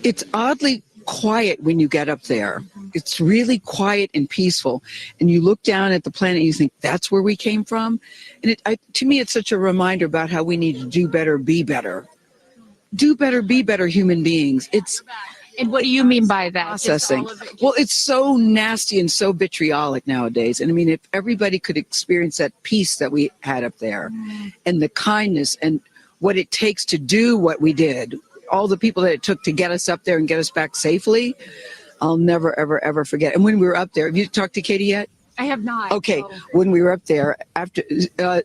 It's oddly quiet when you get up there. It's really quiet and peaceful. And you look down at the planet and you think, that's where we came from. And to me, it's such a reminder about how we need to do better, be better. Do better, be better human beings. And what do you mean by that? Processing. Well, it's so nasty and so vitriolic nowadays. And I mean, if everybody could experience that peace that we had up there and the kindness and what it takes to do what we did, all the people that it took to get us up there and get us back safely, I'll never, ever, ever forget. And when we were up there, have you talked to Katie yet? I have not. Okay, when we were up there, after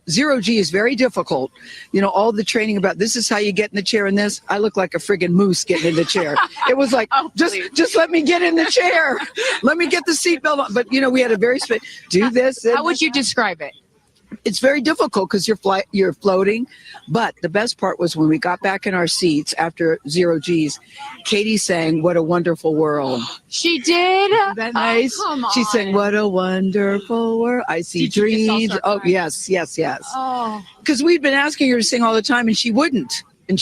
zero G is very difficult. You know, all the training about this is how you get in the chair and this. I look like a friggin' moose getting in the chair. It was like, just let me get in the chair. Let me get the seatbelt on. But, you know, we had a very do this. How would you describe it? It's very difficult because you're floating. But the best part was when we got back in our seats after zero G's, Katie sang "What a Wonderful World." She did? Isn't that nice? Oh, come on. She sang "What a Wonderful World." I see dreams. Oh, yes. Oh. Because we'd been asking her to sing all the time, and she wouldn't. And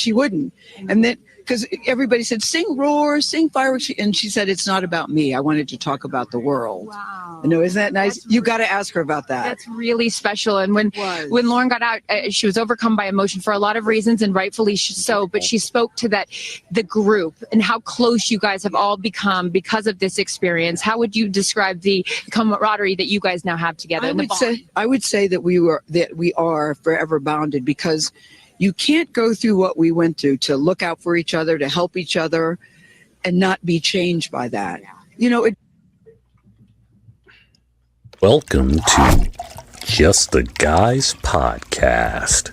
then, because everybody said, sing Roar, sing Fireworks. And she said, it's not about me. I wanted to talk about the world. Wow. You know, isn't that nice? You got to ask her about that. That's really special. And when Lauren got out, she was overcome by emotion for a lot of reasons, and rightfully so. But she spoke to the group and how close you guys have all become because of this experience. How would you describe the camaraderie that you guys now have together? I would say that we are forever bonded, because you can't go through what we went through to look out for each other, to help each other, and not be changed by that. You know, Welcome to Just the Guys Podcast.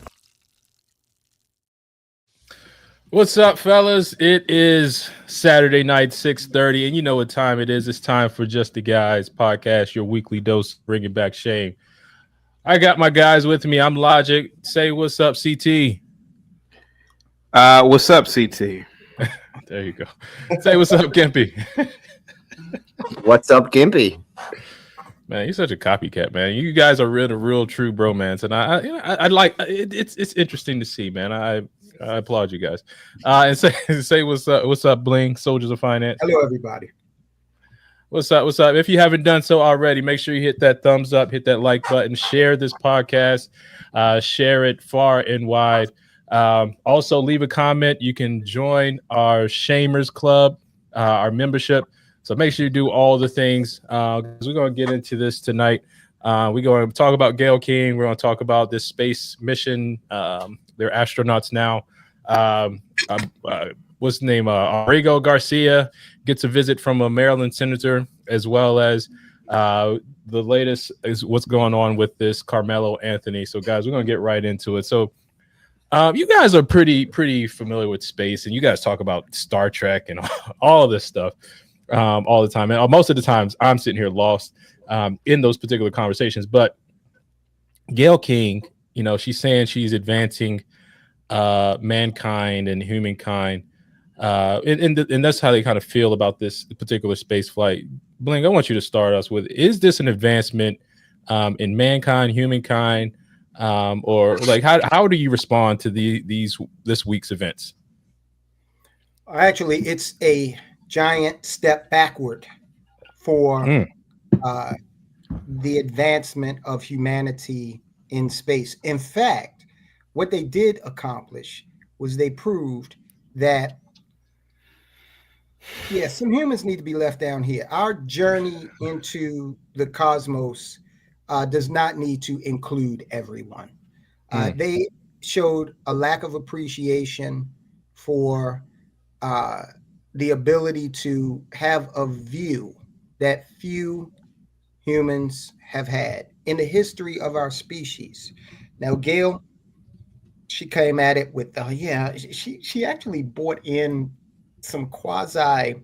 What's up, fellas? It is Saturday night, 6:30, and you know what time it is. It's time for Just the Guys Podcast, your weekly dose of bringing back shame. I got my guys with me. I'm Logic. Say what's up, CT. What's up, CT? There you go. Say what's up, Gimpy. What's up, Gimpy? Man, you're such a copycat, man. You guys are real true bromance, and I like it. It's interesting to see, man. I applaud you guys. And say what's up, Bling, Soldiers of Finance. Hello, everybody. What's up? If you haven't done so already, make sure you hit that thumbs up, hit that like button, share this podcast, share it far and wide. Also, leave a comment. You can join our Shamers Club, our membership. So make sure you do all the things, because we're going to get into this tonight. We're going to talk about Gayle King. We're going to talk about this space mission. They're astronauts now. What's the name? Abrego Garcia gets a visit from a Maryland senator, as well as the latest is what's going on with this Carmelo Anthony. So, guys, we're going to get right into it. So, you guys are pretty familiar with space, and you guys talk about Star Trek and all this stuff all the time. And most of the times, I'm sitting here lost in those particular conversations. But Gayle King, you know, she's saying she's advancing mankind and humankind. And that's how they kind of feel about this particular space flight. Bling, I want you to start us with, is this an advancement in mankind, humankind, or like how do you respond to this week's events? Actually, it's a giant step backward for the advancement of humanity in space. In fact, what they did accomplish was they proved that some humans need to be left down here. Our journey into the cosmos does not need to include everyone. They showed a lack of appreciation for the ability to have a view that few humans have had in the history of our species. Now, Gayle, she came at it with, she actually brought in some quasi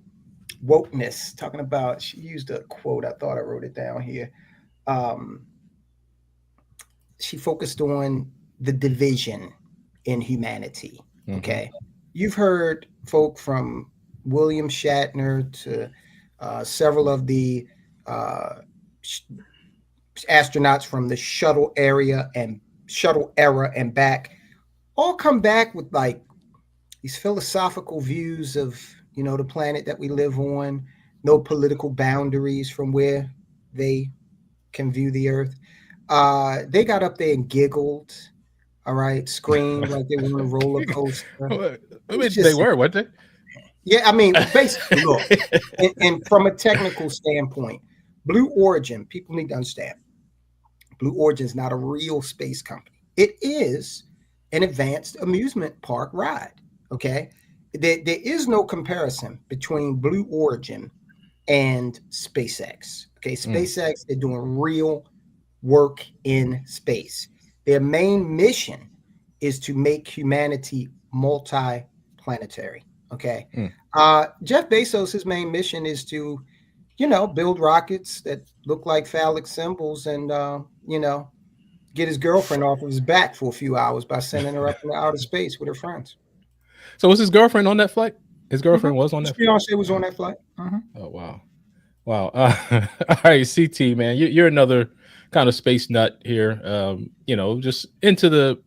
wokeness, talking about, she used a quote, I thought I wrote it down here. She focused on the division in humanity. Okay. You've heard folk from William Shatner to several of the astronauts from the shuttle era and back, all come back with like these philosophical views of, the planet that we live on, no political boundaries from where they can view the earth. They got up there and giggled, all right, screamed like they were on a roller coaster. I mean, they were, weren't they? Yeah, I mean, basically, look, and from a technical standpoint, Blue Origin, people need to understand, Blue Origin is not a real space company. It is an advanced amusement park ride, okay? There is no comparison between Blue Origin and SpaceX, okay? SpaceX, they're doing real work in space. Their main mission is to make humanity multi-planetary, okay? Jeff Bezos, his main mission is to, build rockets that look like phallic symbols and, get his girlfriend off of his back for a few hours by sending her up into outer space with her friends. So was his girlfriend on that flight? His girlfriend was on that flight? His fiancée was on that flight. Oh, wow. Wow. All right, CT, man, you're another kind of space nut here. Just into the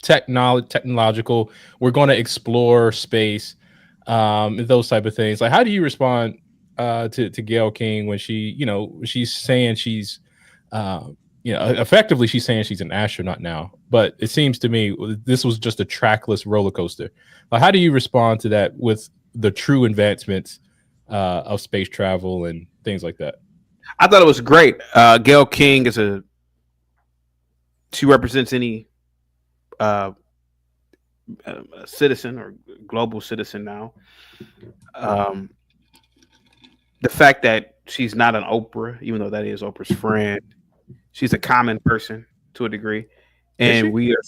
technological. We're going to explore space, those type of things. Like, how do you respond to Gayle King when she's saying she's effectively she's saying she's an astronaut now, but it seems to me this was just a trackless roller coaster. How do you respond to that with the true advancements of space travel and things like that? I thought it was great. Gayle King she represents any citizen or global citizen now. The fact that she's not an Oprah, even though that is Oprah's friend, she's a common person to a degree, and we are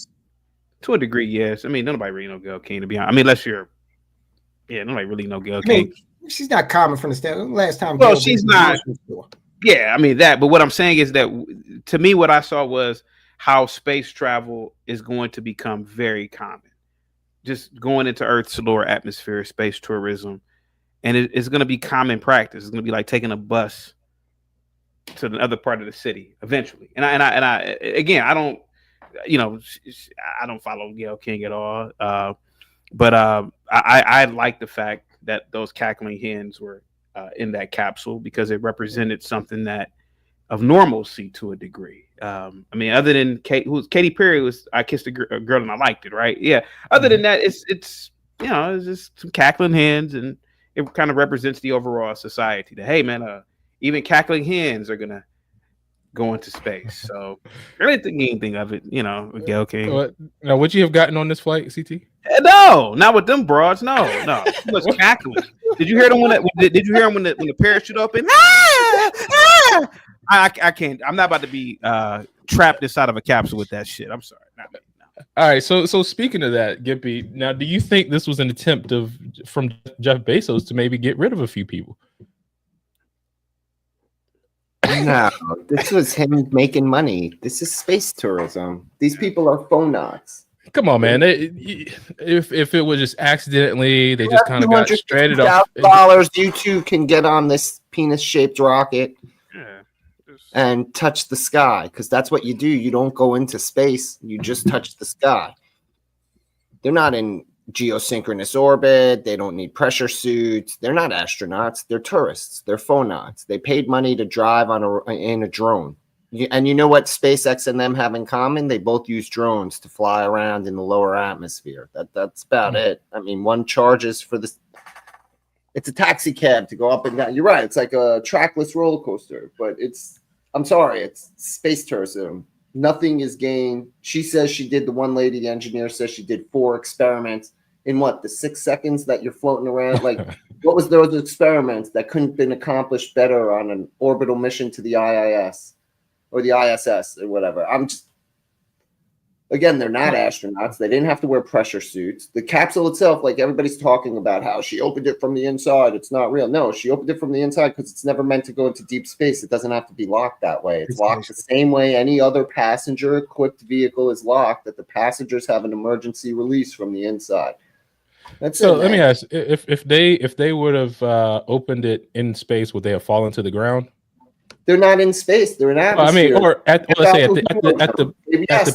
to a degree. Yes, I mean nobody really know Gayle King, to be honest. I mean, unless nobody really know Gayle King. She's not common from the standpoint. Last time, well, she's not. Yeah, I mean that. But what I'm saying is that to me, what I saw was how space travel is going to become very common. Just going into Earth's lower atmosphere, space tourism, and it's going to be common practice. It's going to be like taking a bus to the other part of the city eventually. And I again, I don't follow Gayle King at all. But I like the fact that those cackling hens were in that capsule because it represented something that of normalcy to a degree. I mean, other than Katy Perry was I kissed a girl and I liked it, right? Yeah. Other than that, it's it's just some cackling hens, and it kind of represents the overall society. That hey, man, even cackling hens are gonna go into space. So I didn't think anything of it, with Gayle King. Now, would you have gotten on this flight, CT? No, not with them broads. No. Too much cackling. Did you hear them Did you hear them when the parachute opened? I can't. I'm not about to be trapped inside of a capsule with that shit. I'm sorry. Not me. No. All right. So speaking of that, Gimpy, now do you think this was an attempt from Jeff Bezos to maybe get rid of a few people? No, this was him making money. This is space tourism. These people are phonauts. Come on, man. If it was just accidentally, they just kind of got stranded off. $2,000, you too can get on this penis-shaped rocket and touch the sky, because that's what you do. You don't go into space. You just touch the sky. They're not in geosynchronous orbit. They don't need pressure suits. They're not astronauts. They're tourists. They're phonauts. They paid money to drive in a drone. And you know what SpaceX and them have in common? They both use drones to fly around in the lower atmosphere. That's about it. I mean, one charges for this. It's a taxi cab to go up and down. You're right. It's like a trackless roller coaster, but I'm sorry, it's space tourism. Nothing is gained. She says the one lady, the engineer, says she did 4 experiments in the 6 seconds that you're floating around. Like, what was those experiments that couldn't have been accomplished better on an orbital mission to the IIS? Or the ISS or whatever. Again, they're not astronauts. They didn't have to wear pressure suits. The capsule itself, like everybody's talking about how she opened it from the inside. It's not real. No, she opened it from the inside because it's never meant to go into deep space. It doesn't have to be locked that way. It's locked the same way any other passenger-equipped vehicle is locked, that the passengers have an emergency release from the inside. That's so. Let me ask: if they would have opened it in space, would they have fallen to the ground? They're not in space. They're in atmosphere. I mean, or let's say at the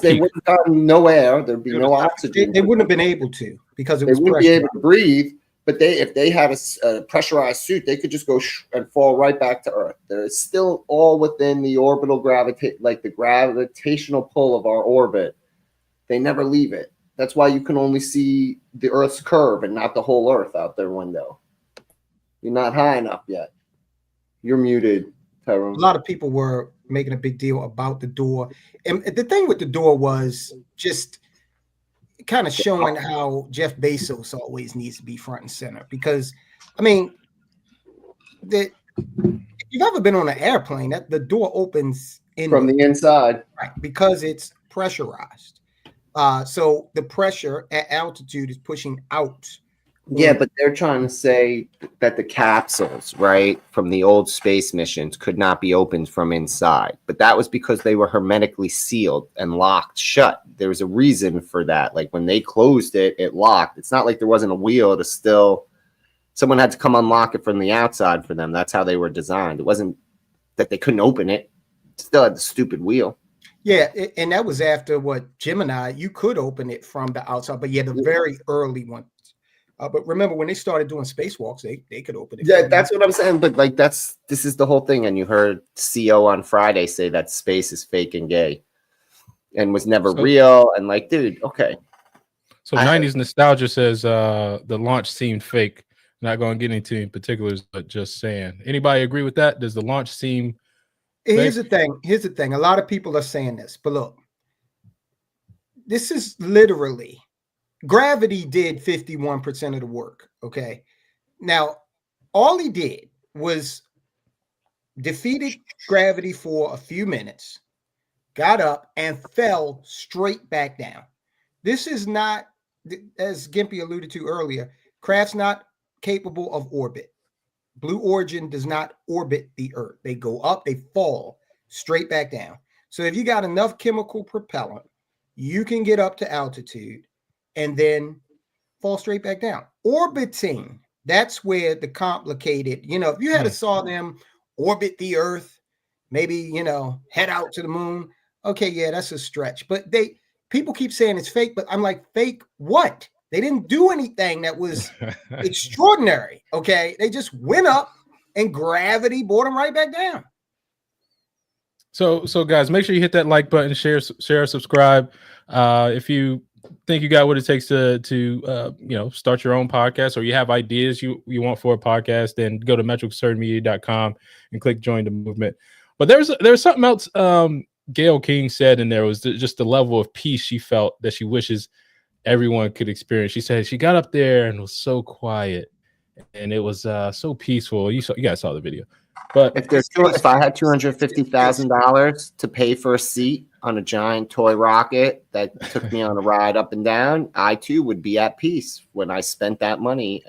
they would have gotten no air. There'd be no oxygen. They wouldn't have been able to because it was they wouldn't be able to breathe. But if they had a pressurized suit, they could just go and fall right back to Earth. They're still all within the orbital like the gravitational pull of our orbit. They never leave it. That's why you can only see the Earth's curve and not the whole Earth out their window. You're not high enough yet. You're muted, Tyrone. A lot of people were making a big deal about the door. And the thing with the door was just kind of showing how Jeff Bezos always needs to be front and center. Because, I mean, if you've ever been on an airplane, that the door opens from the inside, right? Because it's pressurized. So the pressure at altitude is pushing out. Yeah, but they're trying to say that the capsules, right, from the old space missions could not be opened from inside. But that was because they were hermetically sealed and locked shut. There was a reason for that. Like when they closed it, it locked. It's not like there wasn't a wheel to still... Someone had to come unlock it from the outside for them. That's how they were designed. It wasn't that they couldn't open it. It still had the stupid wheel. Yeah, and that was after what Gemini, you could open it from the outside, but yeah, the very early one. But remember when they started doing spacewalks, they could open it. Yeah, that's what I'm saying. But like this is the whole thing. And you heard CO on Friday say that space is fake and gay and was never real. And like, dude, okay. So 90s nostalgia says the launch seemed fake. Not going to get into any particulars, but just saying. Anybody agree with that? Does the launch seem fake? Here's the thing. A lot of people are saying this, but look, this is literally gravity did 51% of the work. Okay. Now, all he did was defeated gravity for a few minutes, got up and fell straight back down. This is not, as Gimpy alluded to earlier, craft's not capable of orbit. Blue Origin does not orbit the Earth. They go up, they fall straight back down. So if you got enough chemical propellant, you can get up to altitude and then fall straight back down. Orbiting, that's where the complicated, if you had saw them orbit the Earth, maybe, head out to the moon. Okay, yeah, that's a stretch. But people keep saying it's fake, but I'm like, fake what? They didn't do anything that was extraordinary. Okay, they just went up and gravity brought them right back down. So guys, make sure you hit that like button, share, subscribe. If you think you got what it takes to start your own podcast, or you have ideas you want for a podcast, then go to metroconcertedmedia.com and click join the movement. But there's something else Gayle King said in there, was just the level of peace she felt that she wishes everyone could experience. She said she got up there and was so quiet and it was so peaceful. You guys saw the video. But if I had $250,000 to pay for a seat on a giant toy rocket that took me on a ride up and down, I too would be at peace when I spent that money.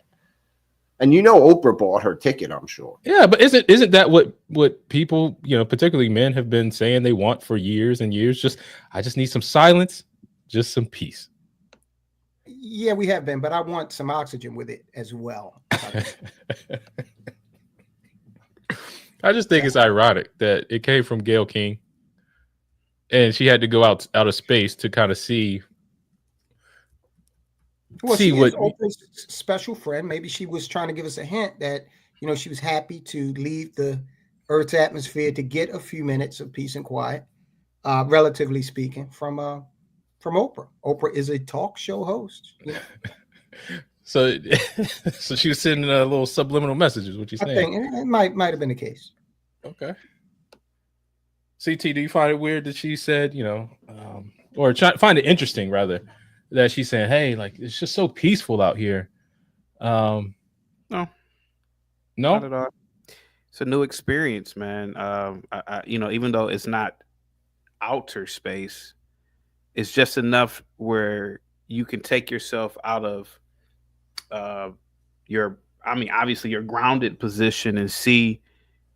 And Oprah bought her ticket, I'm sure. Yeah, but isn't that what people, particularly men, have been saying they want for years and years? I just need some silence, just some peace. Yeah, we have been, but I want some oxygen with it as well. I just think it's ironic that it came from Gayle King, and she had to go out of space to kind of see. Well, she is Oprah's special friend. Maybe she was trying to give us a hint that she was happy to leave the Earth's atmosphere to get a few minutes of peace and quiet, relatively speaking, from Oprah. Oprah is a talk show host. So she was sending a little subliminal messages. What you saying? I think it might have been the case. Okay. CT, do you find it weird that she said, or find it interesting rather, that she's saying, "Hey, like it's just so peaceful out here"? No, not at all. It's a new experience, man. Even though it's not outer space, it's just enough where you can take yourself out of obviously your grounded position and see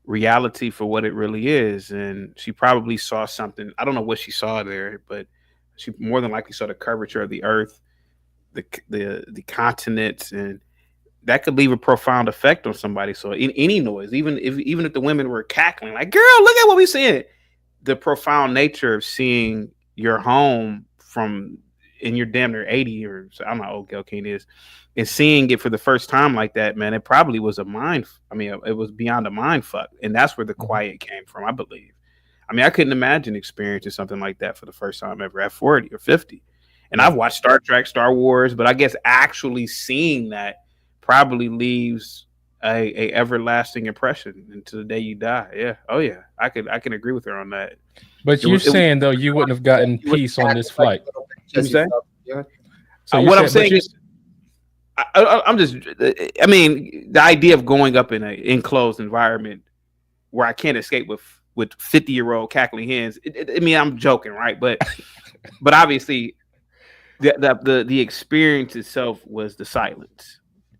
reality for what it really is. And she probably saw something. I don't know what she saw there, but she more than likely saw the curvature of the Earth, the continents, and that could leave a profound effect on somebody. So in any noise, even if the women were cackling like, "Girl, look at what we seeing," the profound nature of seeing your home from and you're damn near 80, or I don't know how old Gayle King is, and seeing it for the first time like that, man, it probably was a mind. I mean, it was beyond a mind fuck, and that's where the quiet came from, I believe. I mean, I couldn't imagine experiencing something like that for the first time ever at 40 or 50. And I've watched Star Trek, Star Wars, but I guess actually seeing that probably leaves a everlasting impression until the day you die. Yeah. Oh yeah. I can agree with her on that. But you're saying though you wouldn't have gotten peace on this flight. So what I'm saying is, I'm just, I mean, the idea of going up in an enclosed environment where I can't escape with 50-year-old cackling hens. I mean, I'm joking, right? But obviously, the experience itself was the silence.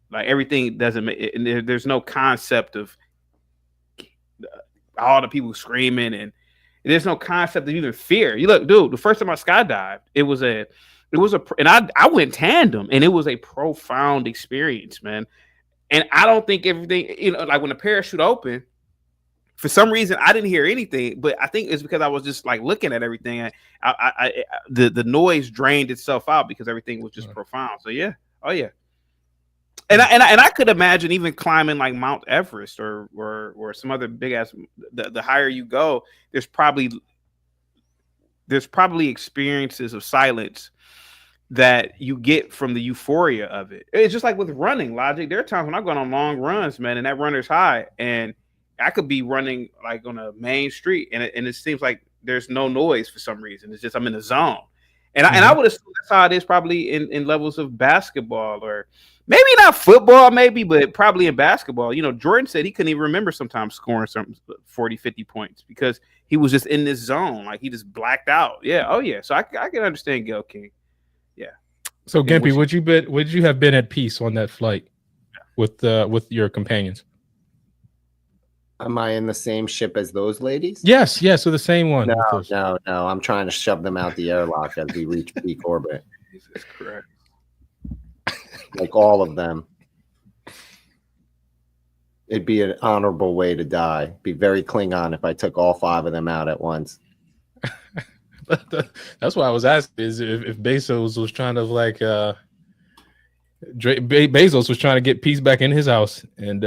Like everything doesn't make. And there's no concept of all the people screaming, and there's no concept of even fear. You look, dude. The first time I skydived, it was and I went tandem, and it was a profound experience, man. And I don't think everything, like when the parachute opened, for some reason I didn't hear anything, but I think it's because I was just like looking at everything. The noise drained itself out because everything was just profound. So yeah, oh yeah. And I could imagine even climbing like Mount Everest or some other big ass. The higher you go, there's probably experiences of silence that you get from the euphoria of it. It's just like with running, Logic. There are times when I've gone on long runs, man, and that runner's high, and I could be running like on a main street, and it seems like there's no noise for some reason. It's just I'm in the zone, and I would assume that's how it is probably in levels of basketball, or maybe not football, maybe, but probably in basketball. Jordan said he couldn't even remember sometimes scoring some 40, 50 points because he was just in this zone, like he just blacked out. Yeah, oh yeah. So I can understand Gayle King. Yeah. So Gimpy, would you have been at peace on that flight with your companions? Am I in the same ship as those ladies? Yes. So the same one. No. I'm trying to shove them out the airlock as we reach peak orbit. That's correct. Like all of them. It'd be an honorable way to die. Be very Klingon if I took all 5 of them out at once. That's why I was asking is if Bezos was trying to like Bezos was trying to get peace back in his house, and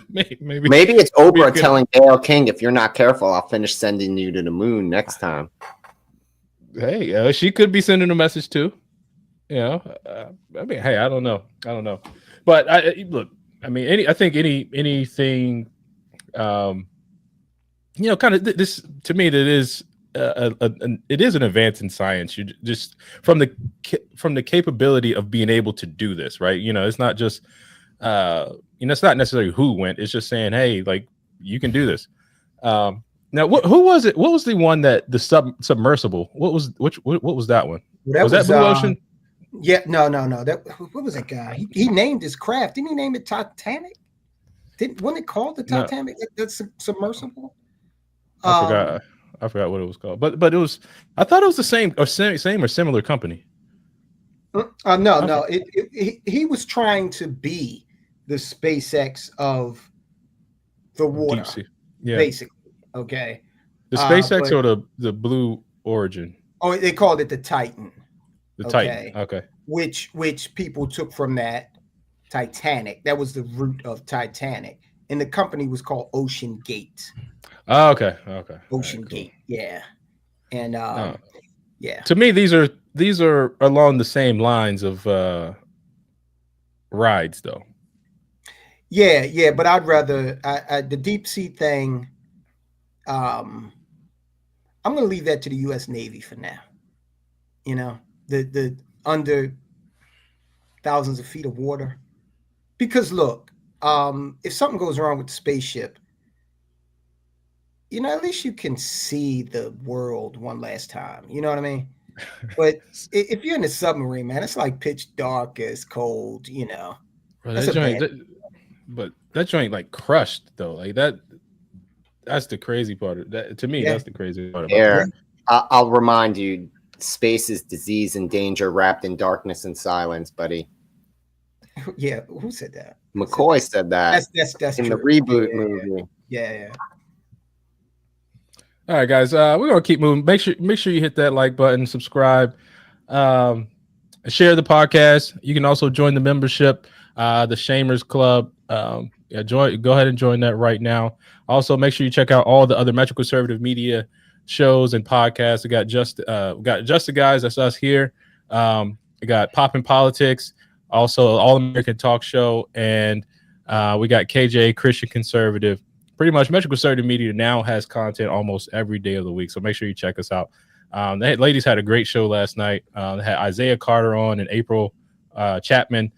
maybe it's Oprah telling Gayle King, if you're not careful, I'll finish sending you to the moon next time. Hey, she could be sending a message too. I mean, hey, I don't know, but look, I mean, I think anything, kind of this to me, that is it is an advance in science. You just from the capability of being able to do this, right? It's not just it's not necessarily who went. It's just saying, hey, like you can do this. Now, who was it? What was the one that the submersible? What was that one? Was that Blue Ocean? Yeah, no. What was that guy? He named his craft. Didn't he name it Titanic? Wasn't it called the Titanic? No. That's submersible. I forgot what it was called. But it was. I thought it was the same or similar company. No. He was trying to be the SpaceX of the water. Deep sea. Yeah. Basically. Okay. The SpaceX or the Blue Origin? Oh, they called it the Titan. The Titan. Okay. Which people took from that Titanic. That was the root of Titanic. And the company was called Ocean Gate. Oh, okay. Ocean Gate. Yeah. And yeah. To me, these are along the same lines of rides, though. Yeah, but I'd rather the deep sea thing. I'm going to leave that to the U.S. Navy for now. The under thousands of feet of water, because look, if something goes wrong with the spaceship, at least you can see the world one last time. You know what I mean? But if you're in a submarine, man, it's like pitch dark, it's cold. Bro, but that joint like crushed though, like that. That's the crazy part of that. To me, that's the crazy part. I'll remind you. Space is disease and danger wrapped in darkness and silence, buddy. Yeah, who said that? McCoy said that. That's in true. The reboot movie. Yeah. All right, guys. We're gonna keep moving. Make sure you hit that like button, subscribe, share the podcast. You can also join the membership, the Shamers Club. Go ahead and join that right now. Also, make sure you check out all the other Metro Conservative Media shows and podcasts. We got just the guys. That's us here. We got Poppin' Politics, also All American Talk Show, and we got KJ Christian Conservative. Pretty much Metro Conservative Media now has content almost every day of the week, so make sure you check us out. Ladies had a great show last night. They had Isaiah Carter on and April Chapman.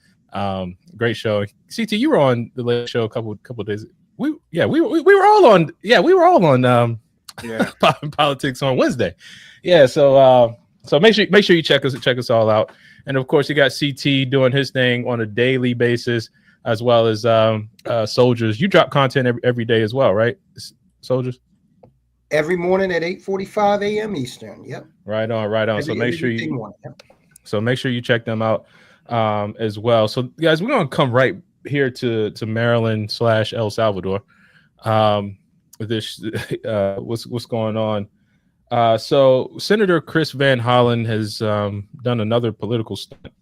Great show. CT, you were on the late show a couple of days. We were all on. Yeah, we were all on. Poppin' Politics on Wednesday. Yeah, so make sure you check us all out. And of course, you got CT doing his thing on a daily basis, as well as Soldiers. You drop content every day as well, right, Soldiers? Every morning at 8:45 a.m. Eastern. Yep. Right on. So make sure you check them out as well. So guys, we're gonna come right here to Maryland / El Salvador. What's going on? So Senator Chris Van Hollen has done another political stunt.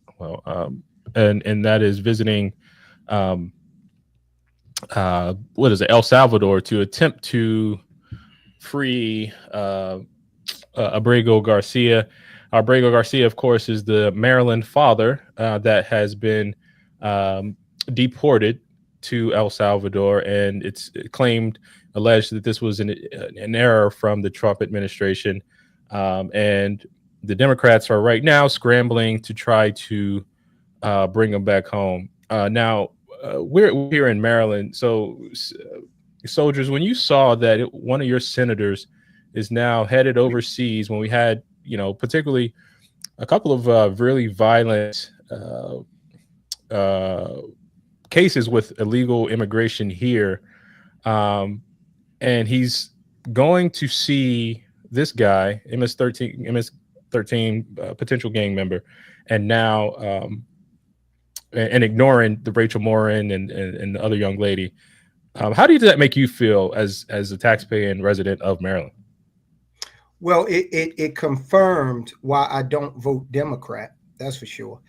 And that is visiting El Salvador to attempt to free Abrego Garcia. Abrego Garcia, of course, is the Maryland father that has been deported to El Salvador, and it's alleged that this was an error from the Trump administration, and the Democrats are right now scrambling to try to bring him back home. Now we're here in Maryland, so Soldiers, when you saw that one of your senators is now headed overseas, when we had, particularly a couple of really violent cases with illegal immigration here, and he's going to see this guy, MS-13 potential gang member, and now and ignoring the Rachel Morin and the other young lady. How does that make you feel as a taxpayer and resident of Maryland? Well, it confirmed why I don't vote Democrat. That's for sure.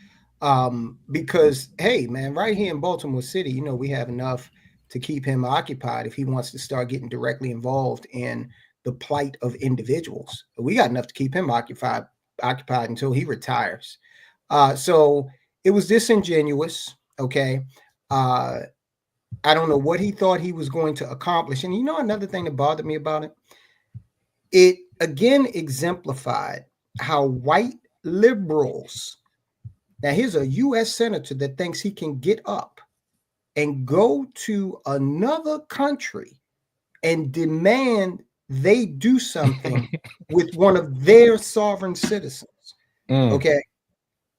Because, hey, man, right here in Baltimore City, we have enough to keep him occupied if he wants to start getting directly involved in the plight of individuals. We got enough to keep him occupied until he retires. So it was disingenuous. Okay. I don't know what he thought he was going to accomplish. And another thing that bothered me about it, it again exemplified how white liberals, now here's a U.S. senator that thinks he can get up and go to another country and demand they do something with one of their sovereign citizens. Okay.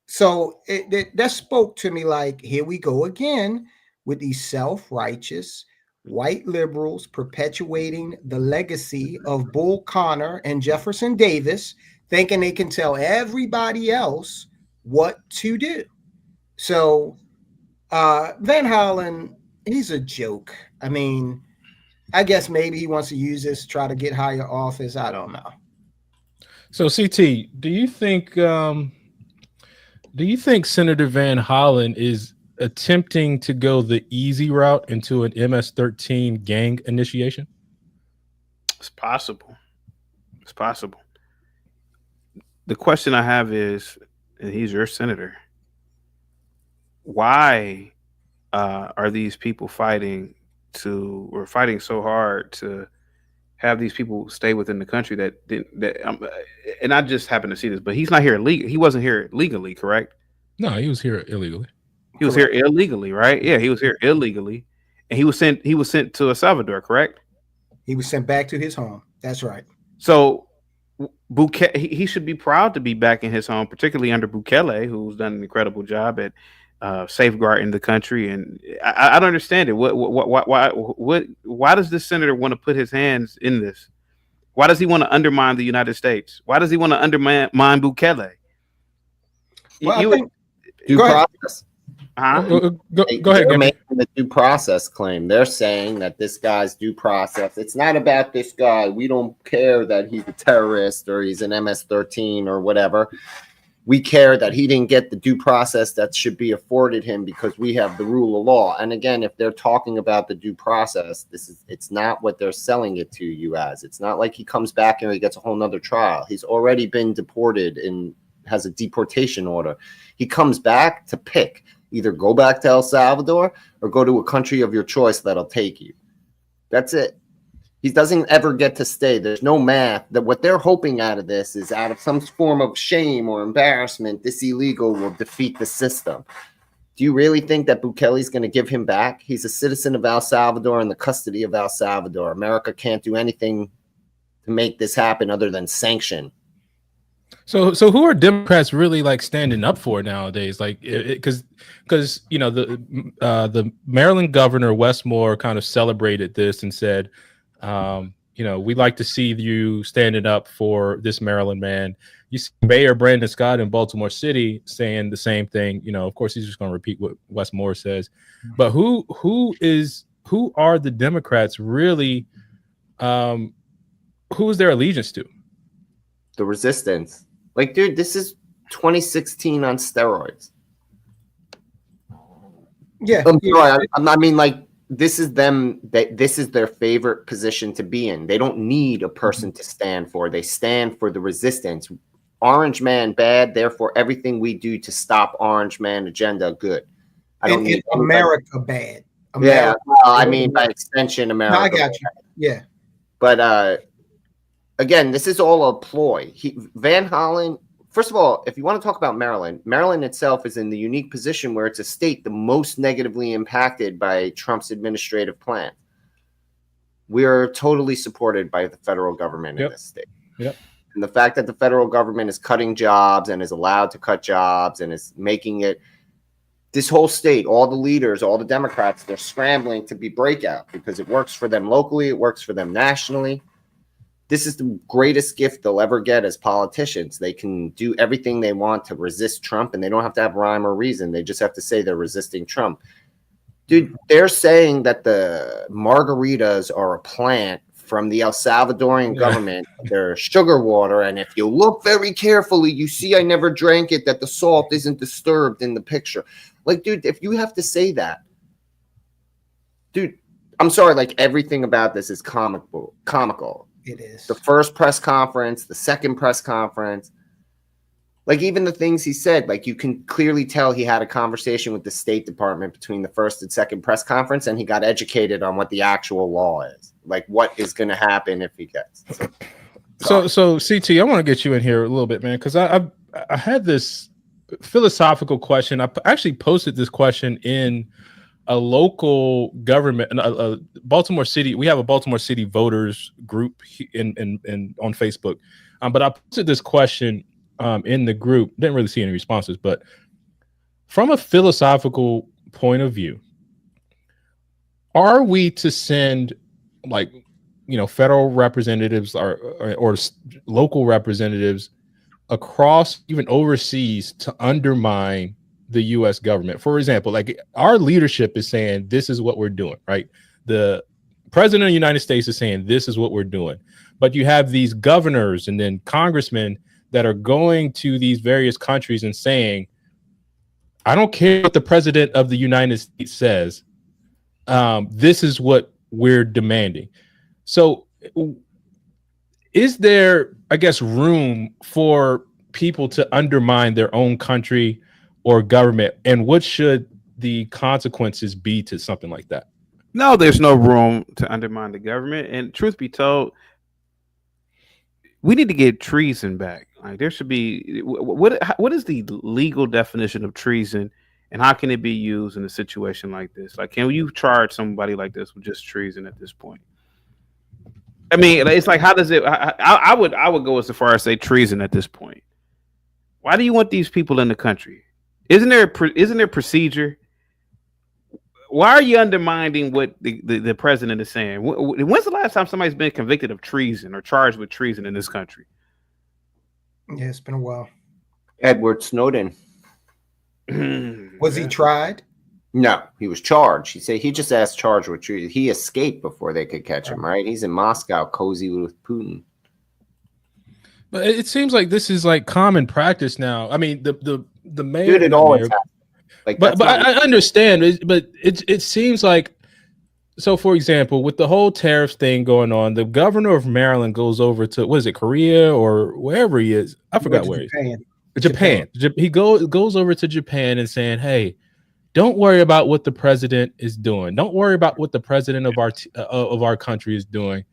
So that spoke to me like, here we go again with these self-righteous white liberals perpetuating the legacy of Bull Connor and Jefferson Davis, thinking they can tell everybody else what to do. So Van Hollen, he's a joke. I mean, I guess maybe he wants to use this to try to get higher office. I don't know. So CT, do you think Senator Van Hollen is attempting to go the easy route into an MS-13 gang initiation? It's possible. The question I have is, and he's your senator, why are these people fighting so hard to have these people stay within the country and I just happen to see this, but he's not here illegally. He wasn't here legally, correct? No, he was here illegally. He was here illegally, right? Yeah, he was here illegally, and he was sent to El Salvador, correct? He was sent back to his home. That's right. So he should be proud to be back in his home, particularly under Bukele, who's done an incredible job at safeguarding the country. And I don't understand it. Why does this senator want to put his hands in this? Why does he want to undermine the United States? Why does he want to undermine Bukele? Well, Due process. Go ahead. the due process claim. They're saying that this guy's due process, it's not about this guy. We don't care that he's a terrorist or he's an MS-13 or whatever. We care that he didn't get the due process that should be afforded him because we have the rule of law. And again, if they're talking about the due process, it's not what they're selling it to you as. It's not like he comes back and he gets a whole nother trial. He's already been deported and has a deportation order. He comes back to pick. Either go back to El Salvador or go to a country of your choice that'll take you. That's it. He doesn't ever get to stay. There's no math. That what they're hoping out of this is out of some form of shame or embarrassment, this illegal will defeat the system. Do you really think that Bukele's going to give him back? He's a citizen of El Salvador in the custody of El Salvador. America can't do anything to make this happen other than sanction. So who are Democrats really like standing up for nowadays? Like, because you know the Maryland governor Westmore kind of celebrated this and said, you know, we'd like to see you standing up for this Maryland man. You see Mayor Brandon Scott in Baltimore City saying the same thing. You know, of course, he's just going to repeat what Westmore says. But who are the Democrats really? Who is their allegiance to? The resistance. Like, dude, this is 2016 on steroids. Yeah. I mean, like, this is them. This is their favorite position to be in. They don't need a person to stand for. They stand for the resistance. Orange man bad. Therefore, everything we do to stop Orange man agenda good. I don't need America bad. America, yeah, well, I mean by extension, America. No, I got you. Yeah, but again, this is all a ploy. Van Hollen. First of all, if you want to talk about Maryland, Maryland itself is in the unique position where it's a state the most negatively impacted by Trump's administrative plan. We are totally supported by the federal government in this state. Yep. And the fact that the federal government is cutting jobs and is allowed to cut jobs and is making it, this whole state, all the leaders, all the Democrats, they're scrambling to be breakout because it works for them locally, it works for them nationally. This is the greatest gift they'll ever get as politicians. They can do everything they want to resist Trump, and they don't have to have rhyme or reason. They just have to say they're resisting Trump. Dude, they're saying that the margaritas are a plant from the El Salvadorian government. They're sugar water, and if you look very carefully, you see I never drank it, that the salt isn't disturbed in the picture. Like, dude, if you have to say that, dude, I'm sorry, like, everything about this is comical. it is. The first press conference, the second press conference, like even the things he said, like you can clearly tell he had a conversation with the State Department between the first and second press conference, and he got educated on what the actual law is, like what is going to happen if he gets. So CT, I want to get you in here a little bit, man, because I had this philosophical question. I actually posted this question in a local government, Baltimore City. We have a Baltimore City voters group in on Facebook, but I posted this question in the group. Didn't really see any responses, but from a philosophical point of view, are we to send like federal representatives or local representatives across, even overseas, to undermine the U.S. government? For example, like our leadership is saying this is what we're doing, right? The president of the United States is saying this is what we're doing, but you have these governors and then congressmen that are going to these various countries and saying, I don't care what the president of the United States says, this is what we're demanding. So is there, I guess, room for people to undermine their own country or government, and what should the consequences be to something like that? No, there's no room to undermine the government. And truth be told, we need to get treason back. Like there should be what is the legal definition of treason, and how can it be used in a situation like this? Like, can you charge somebody like this with just treason at this point? I mean, it's like, how does it? I would go as far as say treason at this point. Why do you want these people in the country? Isn't there procedure? Why are you undermining what the president is saying? When's the last time somebody's been convicted of treason or charged with treason in this country? Yeah, it's been a while. Edward Snowden. Was he tried? No, he was charged. He said he just asked charged with treason. He escaped before they could catch him, right? He's in Moscow, cozy with Putin. But it seems like this is like common practice now. I mean, the mayor. Dude, it always happens. Like, but I understand. But it seems like, so for example, with the whole tariffs thing going on, the governor of Maryland goes over to, what is it, Korea or wherever he is? I forgot where he is. Japan. He goes over to Japan and saying, hey, don't worry about what the president is doing. Don't worry about what the president of our country is doing.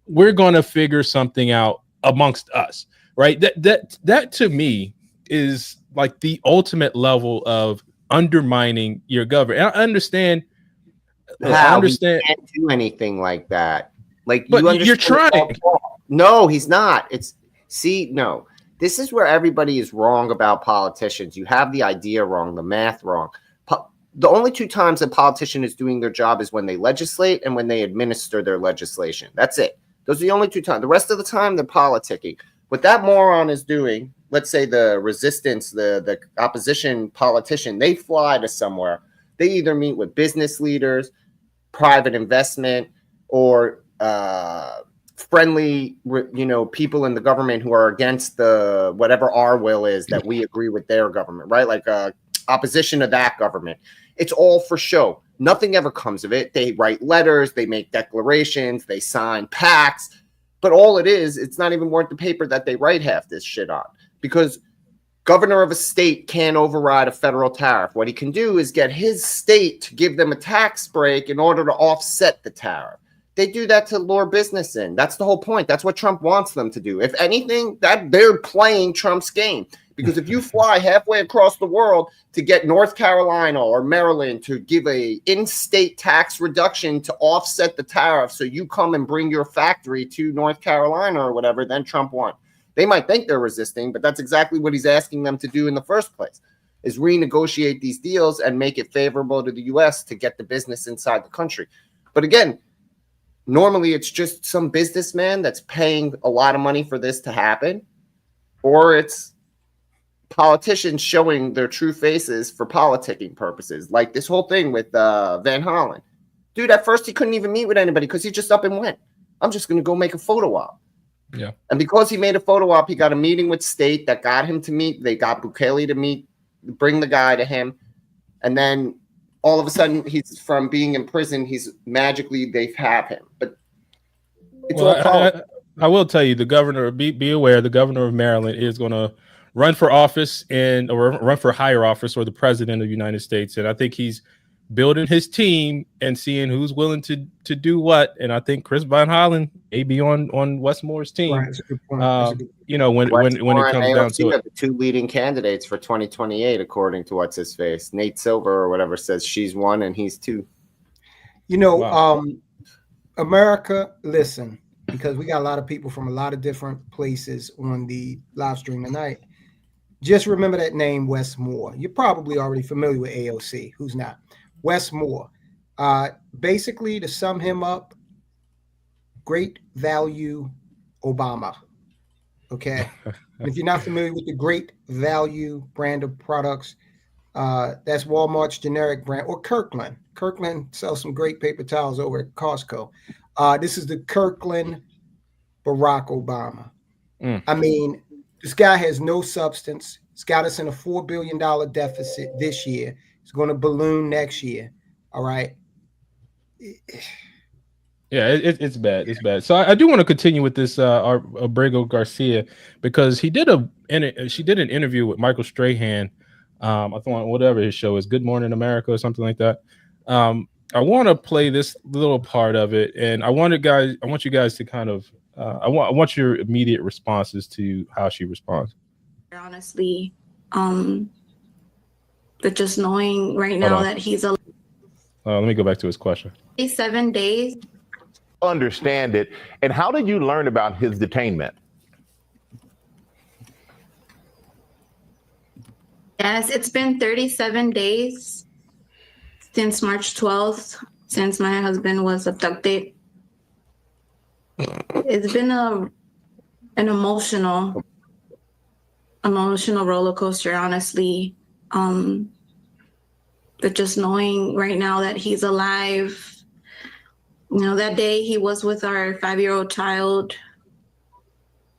We're going to figure something out amongst us, right? That to me is like the ultimate level of undermining your government. And I understand. He can't do anything like that. Like, but you're trying. No, he's not. No. This is where everybody is wrong about politicians. You have the idea wrong, the math wrong. The only two times a politician is doing their job is when they legislate and when they administer their legislation. That's it. Those are the only two times. The rest of the time, they're politicking. What that moron is doing, let's say the resistance, the opposition politician, they fly to somewhere. They either meet with business leaders, private investment, or friendly, people in the government who are against the whatever our will is that we agree with their government, right? Like opposition to that government. It's all for show. Nothing ever comes of it. They write letters, they make declarations, they sign pacts, but all it is, it's not even worth the paper that they write half this shit on, because governor of a state can't override a federal tariff. What he can do is get his state to give them a tax break in order to offset the tariff. They do that to lure business in. That's the whole point. That's what Trump wants them to do. If anything, that they're playing Trump's game. Because if you fly halfway across the world to get North Carolina or Maryland to give a in-state tax reduction to offset the tariff, so you come and bring your factory to North Carolina or whatever, then Trump won. They might think they're resisting, but that's exactly what he's asking them to do in the first place, is renegotiate these deals and make it favorable to the U.S. to get the business inside the country. But again, normally it's just some businessman that's paying a lot of money for this to happen, or it's politicians showing their true faces for politicking purposes, like this whole thing with Van Hollen. Dude, at first he couldn't even meet with anybody because he just up and went. I'm just going to go make a photo op. Yeah. And because he made a photo op, he got a meeting with state that got him to meet. They got Bukele to meet, bring the guy to him. And then all of a sudden, he's from being in prison, they have him. But it's all I will tell you, the governor, be aware, the governor of Maryland is going to run for office or run for higher office, or the president of the United States. And I think he's building his team and seeing who's willing to do what. And I think Chris Van Hollen may be on Westmore's team. Right, that's a good point. When it comes down to it. The two leading candidates for 2028, according to what's his face, Nate Silver or whatever, says she's one and he's two. Wow. America, listen, because we got a lot of people from a lot of different places on the live stream tonight. Just remember that name, Wes Moore. You're probably already familiar with AOC. Who's not? Wes Moore. Basically, to sum him up, great value Obama. Okay. If you're not familiar with the Great Value brand of products, that's Walmart's generic brand, or Kirkland. Kirkland sells some great paper towels over at Costco. This is the Kirkland Barack Obama. I mean, this guy has no substance. He's got us in a $4 billion deficit this year. It's going to balloon next year. All right. Yeah, it's bad. It's bad. So I do want to continue with this Abrego Garcia, because she did an interview with Michael Strahan. I thought whatever his show is, Good Morning America or something like that. I want to play this little part of it, and I want you guys to kind of I want your immediate responses to how she responds. Honestly, but just knowing right now that he's a. Let me go back to his question. 7 days. Understand it, and how did you learn about his detainment? Yes, it's been 37 days since March 12th, since my husband was abducted. It's been an emotional roller coaster, honestly. But just knowing right now that he's alive, that day he was with our 5-year-old child,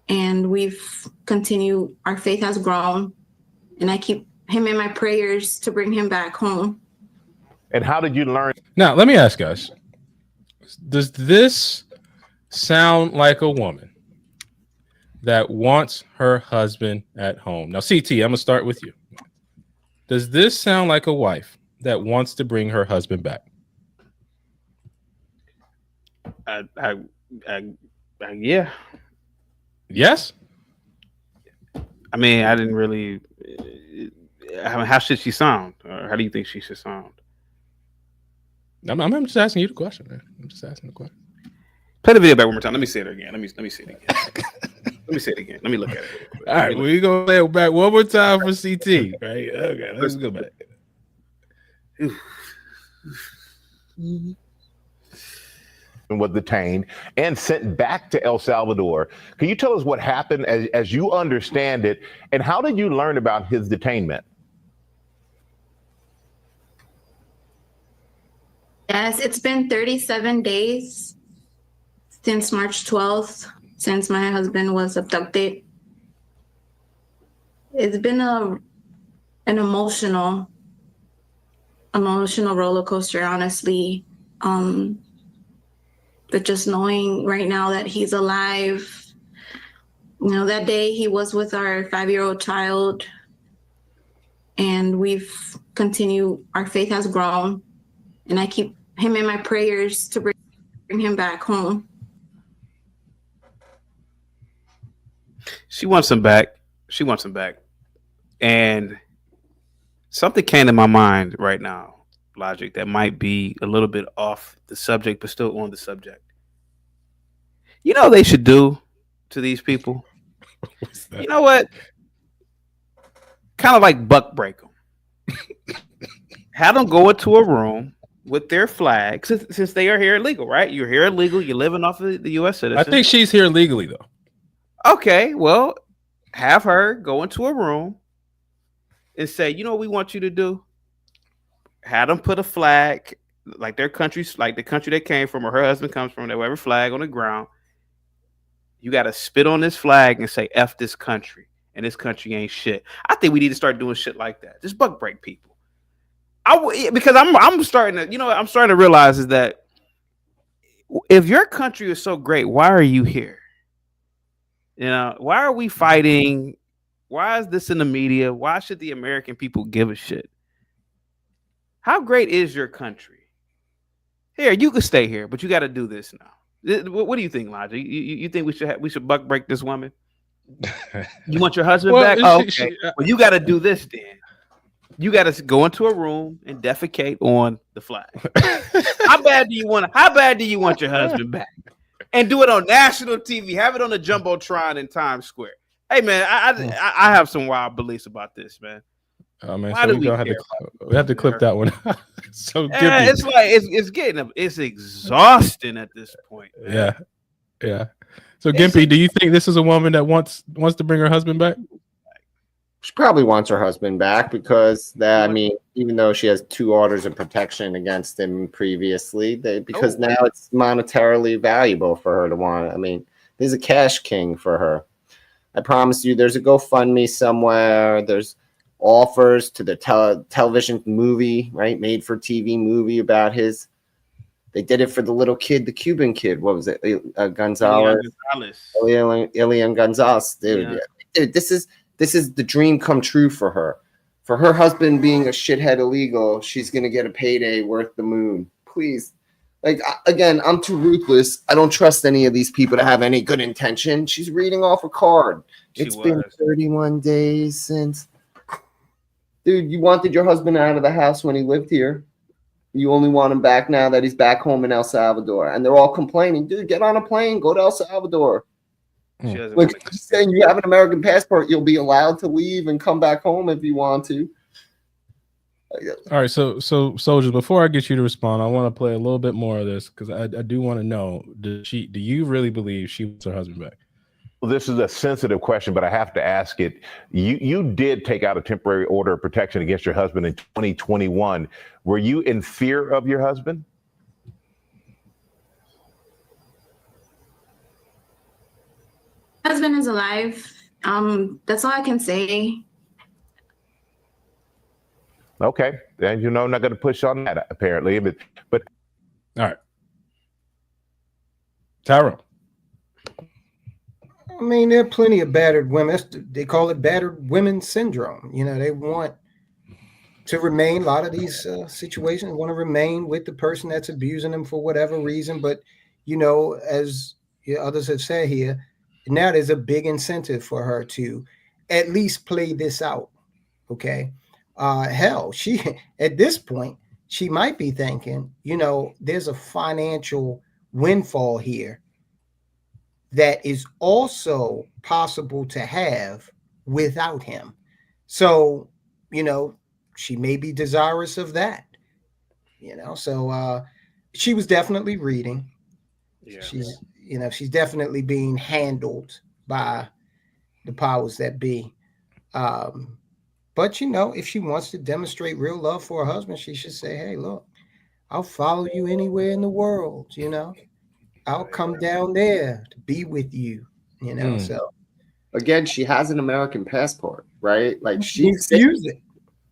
and we've continued, our faith has grown, and I keep him in my prayers to bring him back home. And how did you learn? Now, let me ask guys, does this sound like a woman that wants her husband at home? Now, CT, I'm gonna start with you. Does this sound like a wife that wants to bring her husband back? Yeah. Yes. I mean, I didn't really. How should she sound? Or how do you think she should sound? I'm just asking you the question, man. I'm just asking the question. Play the video back one more time. Let me say it again. Let me see it again. Let me say it again. Let me look at it. All right, we're gonna play it back one more time for CT. Right? Okay, let's go back. Was detained and sent back to El Salvador. Can you tell us what happened as you understand it, and how did you learn about his detainment? Yes, it's been 37 days since March 12th, since my husband was abducted. It's been an emotional roller coaster, honestly. But just knowing right now that he's alive, that day he was with our 5-year-old child, and we've continued, our faith has grown, and I keep him in my prayers to bring him back home. She wants him back. She wants him back. And something came to my mind right now, Logic, that might be a little bit off the subject, but still on the subject. You know what they should do to these people? You know what? Kind of like buck break them. Have them go into a room with their flag, since they are here illegal, right? You're here illegal. You're living off of the U.S. citizen. I think she's here legally, though. Okay, well, have her go into a room and say, you know what we want you to do? Have them put a flag, like their countries, like the country they came from or her husband comes from, they whatever flag on the ground. You got to spit on this flag and say, F this country, and this country ain't shit. I think we need to start doing shit like that. Just buck break people. Because I'm starting to realize is that if your country is so great, why are you here? Why are we fighting? Why is this in the media? Why should the American people give a shit? How great is your country? Here, you can stay here, but you got to do this now. What do you think, Logic? You think we should buck break this woman? You want your husband back? Oh, okay. Well, you got to do this then. You got to go into a room and defecate on the flag. How bad do you want your husband back? And do it on national TV. Have it on the jumbotron in Times Square. Hey man, I have some wild beliefs about this, man. Oh man, so we have to clip that one. So it's like it's exhausting at this point. Man. Yeah. So Gimpy, do you think this is a woman that wants to bring her husband back? She probably wants her husband back because even though she has 2 orders of protection against him previously, now it's monetarily valuable for her to want it. I mean, there's a cash king for her. I promise you, there's a GoFundMe somewhere. There's offers to the television movie, right? Made for TV movie about his. They did it for the little kid, the Cuban kid. What was it? Gonzalez. Elian Gonzalez. Dude, yeah. Dude, this is the dream come true for her. For her husband being a shithead illegal, she's going to get a payday worth the moon. Please. Again, I'm too ruthless. I don't trust any of these people to have any good intention. She's reading off a card. It's been 31 days since. Dude, you wanted your husband out of the house when he lived here. You only want him back now that he's back home in El Salvador. And they're all complaining. Dude, get on a plane. Go to El Salvador. Saying you have an American passport, you'll be allowed to leave and come back home if you want to. All right, so soldiers, before I get you to respond, I want to play a little bit more of this because I do want to know: do you really believe she wants her husband back? this is a sensitive question, but I have to ask it. You did take out a temporary order of protection against your husband in 2021. Were you in fear of your husband? Husband is alive. That's all I can say. Okay, and I'm not going to push on that apparently, but all right, Tyrone. I mean, there are plenty of battered women. They call it battered women syndrome. They want to remain, a lot of these situations want to remain with the person that's abusing them for whatever reason. But, as others have said here, now there's a big incentive for her to at least play this out. Okay. Hell, she, at this point, she might be thinking, there's a financial windfall here that is also possible to have without him. So, she may be desirous of that, so she was definitely reading. Yeah. She's definitely being handled by the powers that be. But, if she wants to demonstrate real love for her husband, she should say, hey, look, I'll follow you anywhere in the world, I'll come down there to be with you, So again, she has an American passport, right? Like she's use it.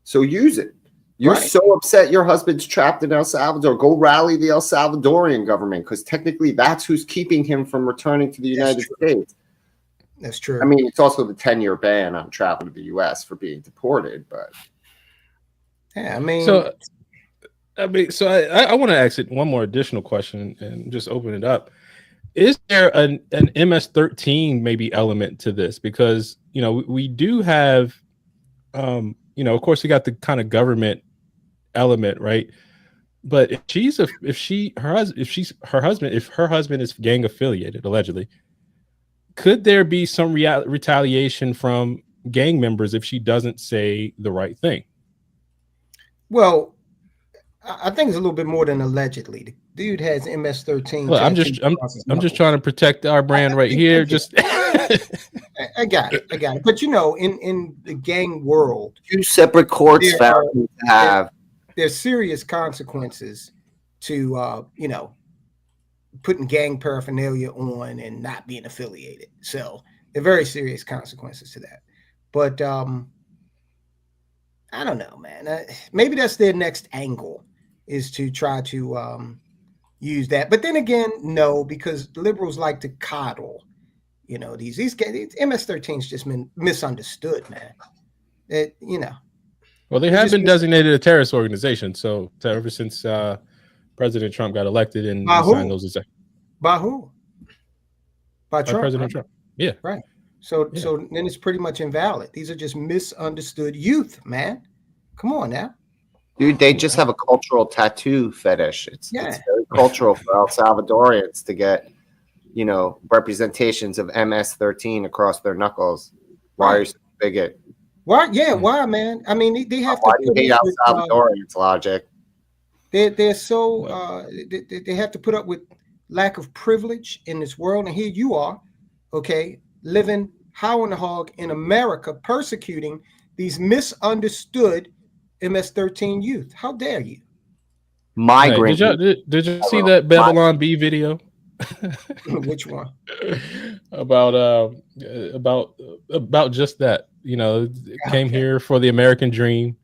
So use it. You're so upset your husband's trapped in El Salvador. Go rally the El Salvadorian government, because technically that's who's keeping him from returning to the United States. That's true. I mean, it's also the 10-year ban on travel to the U.S. for being deported, but yeah, I mean, so I want to ask it one more additional question and just open it up. Is there an MS-13 maybe element to this? Because, we do have, of course we got the kind of government element, right? But if her husband is gang affiliated, allegedly, could there be some retaliation from gang members if she doesn't say the right thing? Well, I think it's a little bit more than allegedly. The dude has MS-13. Well, I'm just trying to protect our brand right here. Just I got it. But in the gang world, 2 separate courts found to have there's serious consequences to putting gang paraphernalia on and not being affiliated. So there are very serious consequences to that. But I don't know, man. Maybe that's their next angle, is to try to use that. But then again, no, because liberals like to coddle, these MS-13 is just been misunderstood, man. Well, they have been designated a terrorist organization. So ever since President Trump got elected and signed those executive. By who? By Trump. President Trump. Yeah. Right. So then it's pretty much invalid. These are just misunderstood youth, man. Come on now. Dude, they just have a cultural tattoo fetish. It's very cultural for El Salvadorians to get, representations of MS-13 across their knuckles. Why are you so bigot? Why? Yeah, why, man? I mean, they have to. Why do you hate El Salvadorians? Logic. They're so they have to put up with lack of privilege in this world, and here you are, okay, living how in the hog in America, persecuting these misunderstood MS-13 youth. How dare you? Migrant. Did you see that Babylon B video? Which one? About just that. Came here for the American dream,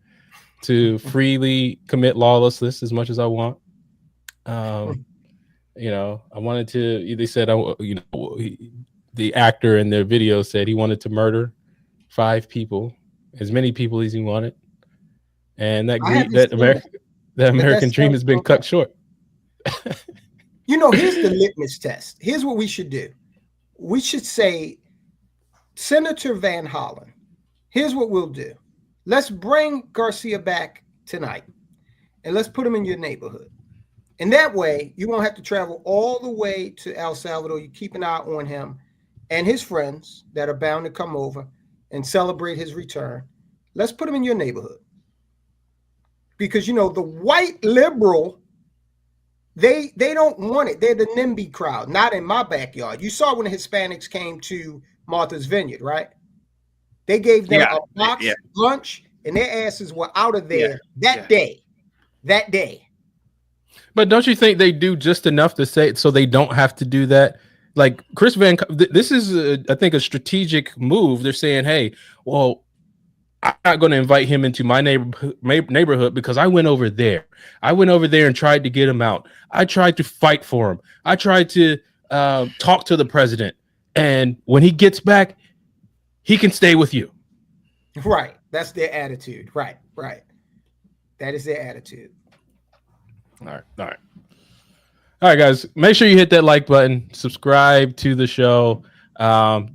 to freely commit lawlessness as much as I want. I wanted to. They said, the actor in their video said he wanted to murder 5 people, as many people as he wanted, and that American dream has been cut short. Here's the litmus test. Here's what we should do. We should say, Senator Van Hollen, here's what we'll do. Let's bring Garcia back tonight, and let's put him in your neighborhood. And that way, you won't have to travel all the way to El Salvador. You keep an eye on him and his friends that are bound to come over and celebrate his return. Let's put him in your neighborhood. Because, the white liberal, they don't want it. They're the NIMBY crowd, not in my backyard. You saw when the Hispanics came to Martha's Vineyard, right? They gave them a box lunch, and their asses were out of there that day. That day. But don't you think they do just enough to say so they don't have to do that? Like Chris Van, this is, I think, a strategic move. They're saying, hey, well, I'm not going to invite him into my neighborhood because I went over there. I went over there and tried to get him out. I tried to fight for him. I tried to talk to the president. And when he gets back, he can stay with you. Right. That's their attitude. Right. That is their attitude. All right, guys. Make sure you hit that like button. Subscribe to the show.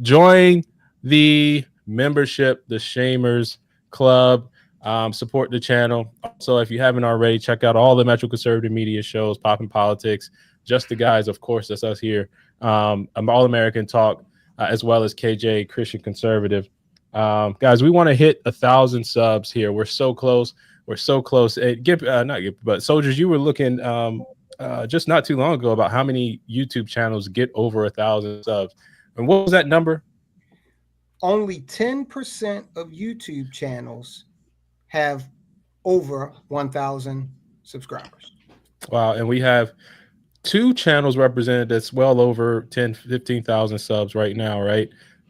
Join the membership, the Shamers Club. Support the channel. Also, if you haven't already, check out all the Metro Conservative Media shows, Poppin' Politics, Just the Guys, of course, that's us here. All American Talk, as well as KJ Christian Conservative. Guys, we want to hit 1,000 subs here. We're so close. But Soldiers, you were looking just not too long ago about how many YouTube channels get over 1,000 subs. And what was that number? Only 10% of YouTube channels have over 1,000 subscribers. Wow. And we have 2 channels represented that's well over 15,000 subs right now, right?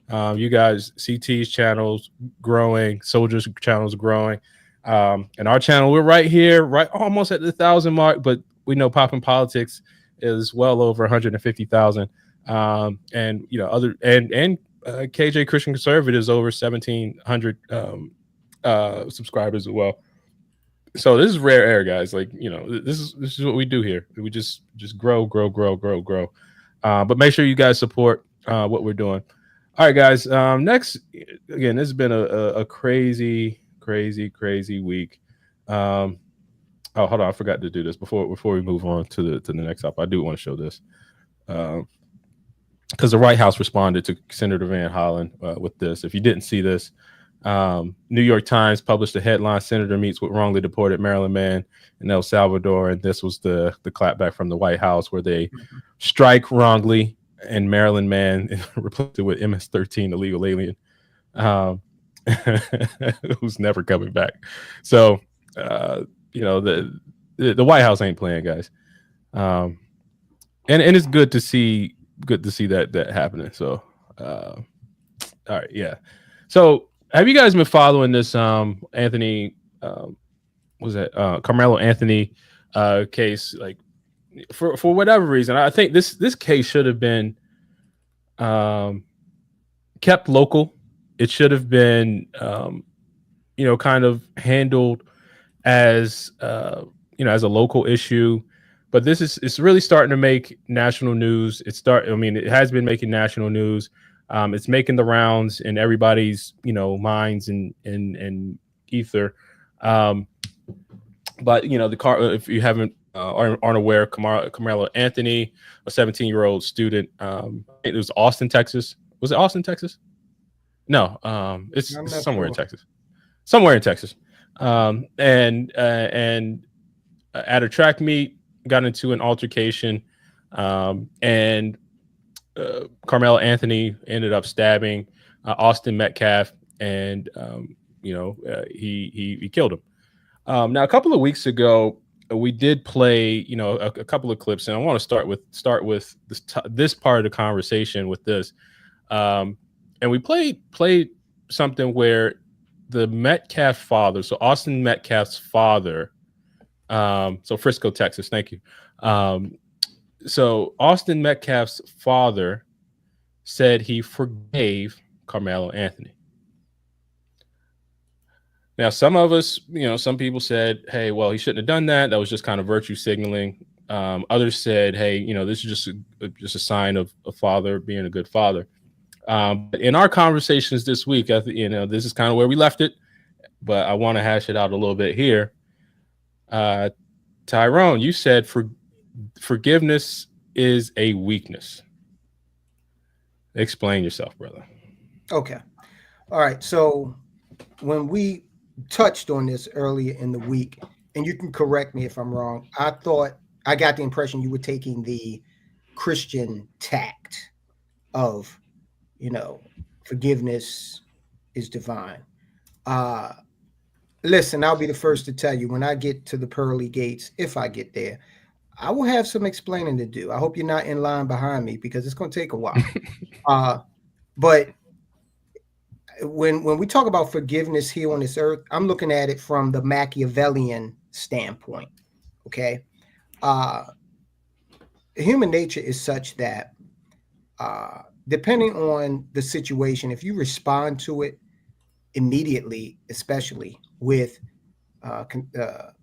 You guys, CT's channels growing, Soldiers channels growing. And our channel, we're right here, right almost at the 1,000 mark, but we know Poppin' Politics is well over 150,000. And you know, other and KJ Christian Conservatives over 1,700 subscribers as well. So this is rare air, guys. Like, you know, this is what we do here. We just grow. But make sure you guys support what we're doing. All right, guys. Next, again, this has been a crazy week. Oh, hold on, I forgot to do this before we move on to the next up. I do want to show this because the White House responded to Senator Van Hollen with this. If you didn't see this, New York Times published a headline: "Senator meets with wrongly deported Maryland man in El Salvador," and this was the clapback from the White House where they strike wrongly and Maryland man replaced it with MS-13 illegal alien. Who's never coming back. So you know, the White House ain't playing, guys. And it's good to see that happening. So all right, yeah. So have you guys been following this Anthony Carmelo Anthony case? Like for whatever reason, I think this case should have been kept local. It should have been, you know, kind of handled as, you know, as a local issue. But it's really starting to make national news. It has been making national news. It's making the rounds in everybody's, you know, minds and ether. But you know, if you aren't aware, Carmelo Anthony, a 17-year-old student, it was Austin, Texas. Was it Austin, Texas? No, it's somewhere in Texas. And at a track meet, got into an altercation, and Carmelo Anthony ended up stabbing Austin Metcalf, and you know, he killed him. Now, a couple of weeks ago, we did play, you know, a couple of clips, and I want to start with this part of the conversation with this. And we played something where the Metcalf father, so Austin Metcalf's father, so Frisco, Texas, thank you. So Austin Metcalf's father said he forgave Carmelo Anthony. Now, some of us, you know, some people said, hey, well, he shouldn't have done that. That was just kind of virtue signaling. Others said, hey, you know, this is just a sign of a father being a good father. In our conversations this week, you know, this is kind of where we left it, but I want to hash it out a little bit here. Tyrone, you said forgiveness is a weakness. Explain yourself, brother. Okay. All right. So when we touched on this earlier in the week, and you can correct me if I'm wrong, I got the impression you were taking the Christian tact of, you know, forgiveness is divine. Listen, I'll be the first to tell you, when I get to the pearly gates, if I get there, I will have some explaining to do. I hope you're not in line behind me, because it's going to take a while. But when we talk about forgiveness here on this earth, I'm looking at it from the Machiavellian standpoint. Okay. Human nature is such that depending on the situation, if you respond to it immediately, especially with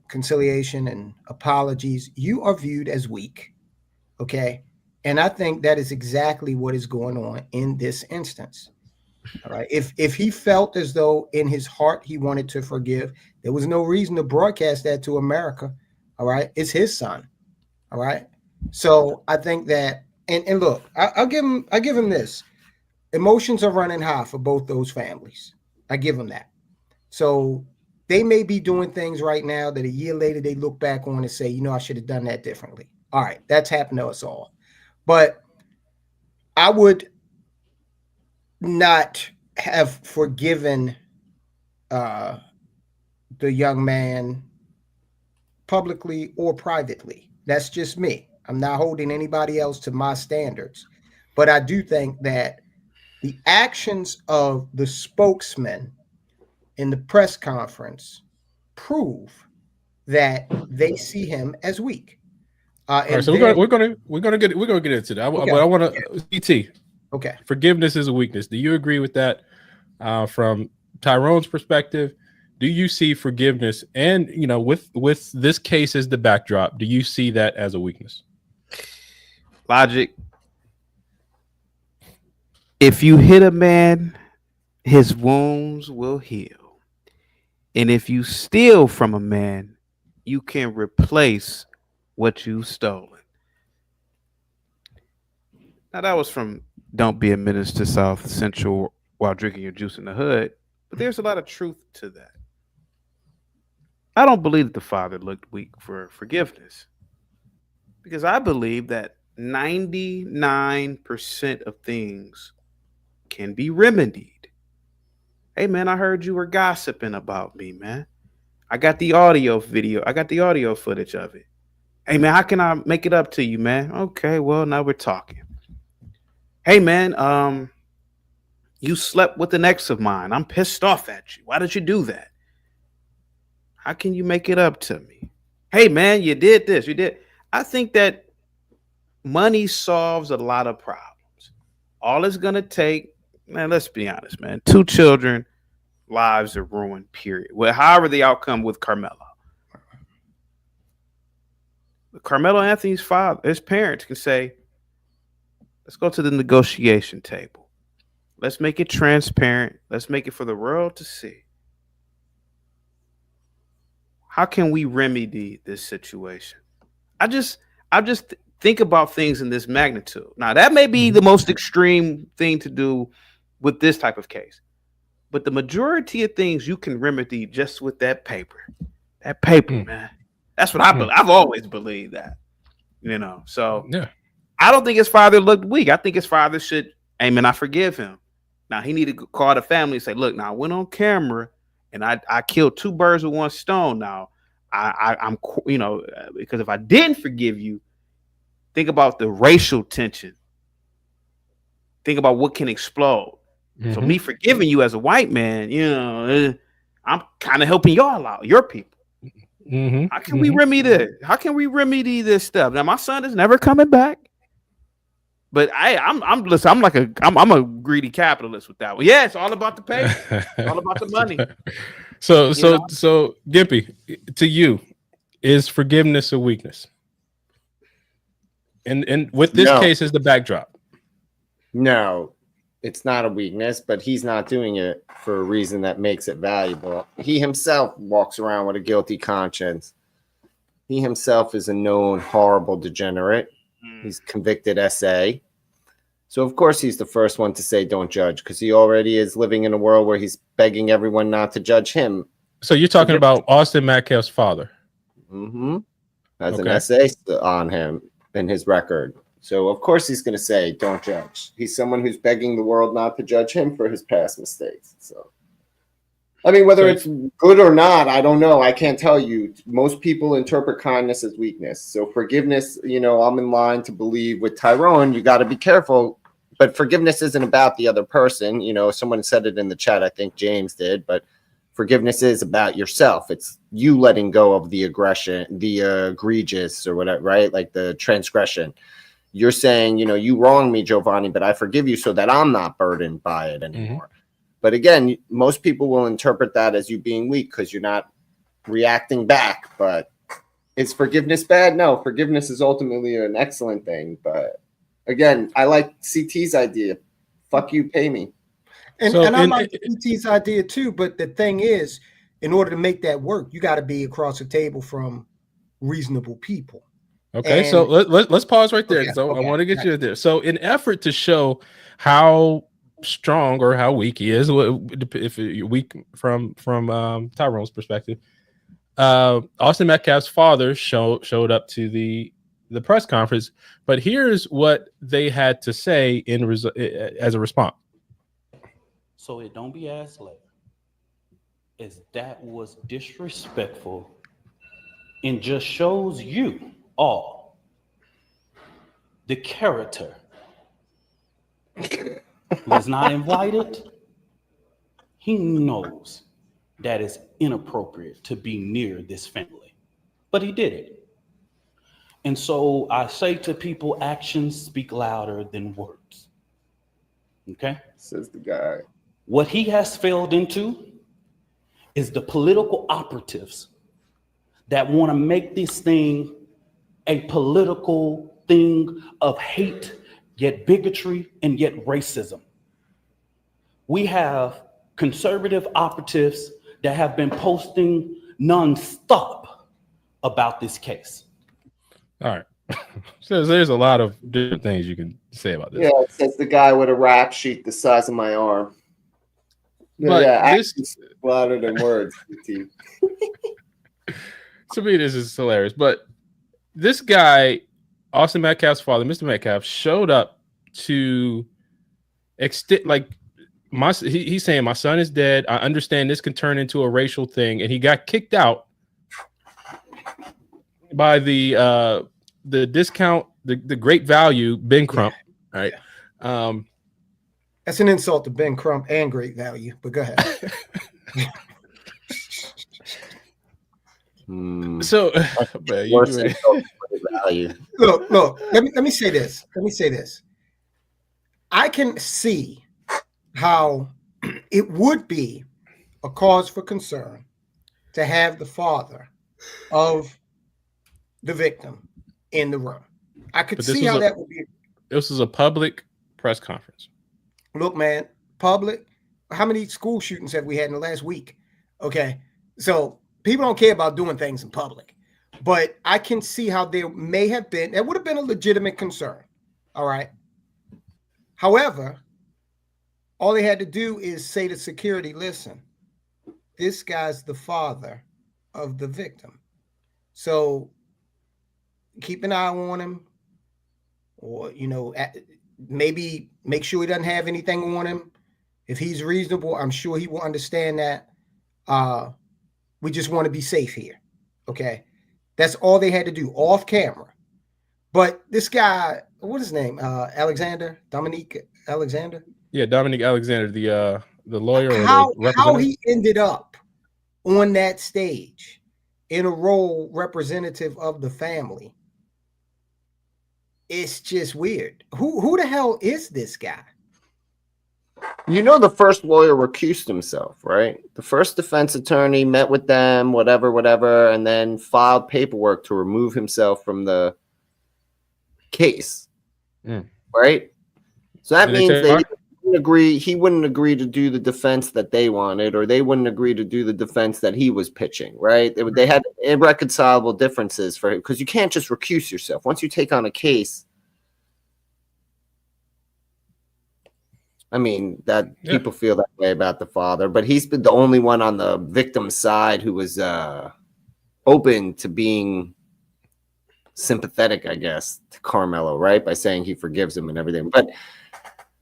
conciliation and apologies, you are viewed as weak. Okay. And I think that is exactly what is going on in this instance. All right. If he felt as though in his heart he wanted to forgive, there was no reason to broadcast that to America. All right. It's his son. All right. So I think that, and look, I give him this. Emotions are running high for both those families. I give them that. So they may be doing things right now that a year later they look back on and say, you know, I should have done that differently. All right. That's happened to us all. But I would not have forgiven the young man publicly or privately. That's just me. I'm not holding anybody else to my standards. But I do think that the actions of the spokesman in the press conference prove that they see him as weak. All right, so we're gonna get into that. Okay. But I want to CT. Okay. Forgiveness is a weakness. Do you agree with that? From Tyrone's perspective, do you see forgiveness, and you know, with this case as the backdrop, do you see that as a weakness? Logic. If you hit a man, his wounds will heal. And if you steal from a man, you can replace what you've stolen. Now that was from Don't Be a Menace to South Central While Drinking Your Juice in the Hood, but there's a lot of truth to that. I don't believe that the father looked weak for forgiveness, because I believe that 99% of things can be remedied. Hey man, I heard you were gossiping about me, man. I got the audio footage of it. Hey man, how can I make it up to you, man? Okay, well, now we're talking. Hey man, you slept with an ex of mine. I'm pissed off at you. Why did you do that? How can you make it up to me? Hey man, you did this, you did. I think that money solves a lot of problems. All it's gonna take, man, let's be honest, man. 2 children, lives are ruined, period. Well, however the outcome with Carmelo. Carmelo Anthony's father, his parents can say, let's go to the negotiation table. Let's make it transparent. Let's make it for the world to see. How can we remedy this situation? I just think about things in this magnitude. Now, that may be the most extreme thing to do with this type of case, but the majority of things you can remedy just with that paper. That paper, man. That's what I believe. I've always believed that, you know. So yeah, I don't think his father looked weak. I think his father should, hey man, I forgive him. Now he needed to call the family and say, look, now I went on camera and I killed 2 birds with 1 stone. Now I'm, you know, because if I didn't forgive you, think about the racial tension. Think about what can explode. So me forgiving you as a white man, you know, I'm kind of helping y'all out, your people. How can we remedy this? How can we remedy this stuff? Now my son is never coming back. But I'm a greedy capitalist with that one. Yeah, it's all about the pay, all about the money. So Gimpy, to you, is forgiveness a weakness? And with this case as the backdrop. No, it's not a weakness, but he's not doing it for a reason that makes it valuable. He himself walks around with a guilty conscience. He himself is a known horrible degenerate. He's convicted SA. So, of course, he's the first one to say don't judge, because he already is living in a world where he's begging everyone not to judge him. So you're talking about Austin Metcalf's father? Has an SA on him in his record. So of course he's going to say, don't judge. He's someone who's begging the world not to judge him for his past mistakes. So, I mean, whether it's good or not, I don't know. I can't tell you. Most people interpret kindness as weakness. So forgiveness, you know, I'm in line to believe with Tyrone, you got to be careful. But forgiveness isn't about the other person. You know, someone said it in the chat. I think James did. But forgiveness is about yourself. It's you letting go of the aggression, the egregious or whatever, right? Like the transgression. You're saying, you know, you wronged me, Giovanni, but I forgive you so that I'm not burdened by it anymore. But again, most people will interpret that as you being weak because you're not reacting back. But is forgiveness bad? No, forgiveness is ultimately an excellent thing. But again, I like CT's idea. Fuck you, pay me. And I like CT's idea too. But the thing is, in order to make that work, you got to be across the table from reasonable people. Okay, so let's pause right there. So I want to get you there. So in effort to show how strong or how weak he is, if you're weak from Tyrone's perspective, Austin Metcalf's father showed up to the press conference, but here's what they had to say as a response. So it don't be asked later, as that was disrespectful and just shows you all the character was not invited. He knows that it's inappropriate to be near this family, but he did it. And so I say to people, actions speak louder than words. Okay? Says the guy. What he has failed into is the political operatives that want to make this thing a political thing of hate, yet bigotry, and yet racism. We have conservative operatives that have been posting nonstop about this case. All right. So there's a lot of different things you can say about this. Yeah, it says the guy with a rap sheet the size of my arm. But yeah, this louder than words. To me, this is hilarious. But this guy, Austin Metcalf's father, Mr. Metcalf, showed up to extend, like, he's saying, my son is dead. I understand this can turn into a racial thing. And he got kicked out by the discount, the great value, Ben Crump. Right. Yeah. That's an insult to Ben Crump and great value, but go ahead. So, look. Let me say this. I can see how it would be a cause for concern to have the father of the victim in the room. I could see how that would be. This is a public press conference. Look, man, public. How many school shootings have we had in the last week? Okay, so people don't care about doing things in public, but I can see how there may have been. That would have been a legitimate concern. All right. However, all they had to do is say to security, "Listen, this guy's the father of the victim, so keep an eye on him, or maybe make sure he doesn't have anything on him. If he's reasonable, I'm sure he will understand that. We just want to be safe here." Okay. That's all they had to do off camera. But this guy, what's his name? Dominique Alexander? Yeah, Dominique Alexander, the lawyer. How he ended up on that stage in a role representative of the family. It's just weird. Who the hell is this guy? You know, the first lawyer recused himself, right? The first defense attorney met with them, whatever, and then filed paperwork to remove himself from the case, right? So that means he wouldn't agree to do the defense that they wanted, or they wouldn't agree to do the defense that he was pitching, right? They had irreconcilable differences for him, because you can't just recuse yourself. Once you take on a case, I mean, people feel that way about the father, but he's been the only one on the victim's side who was open to being sympathetic, I guess, to Carmelo, right? By saying he forgives him and everything. But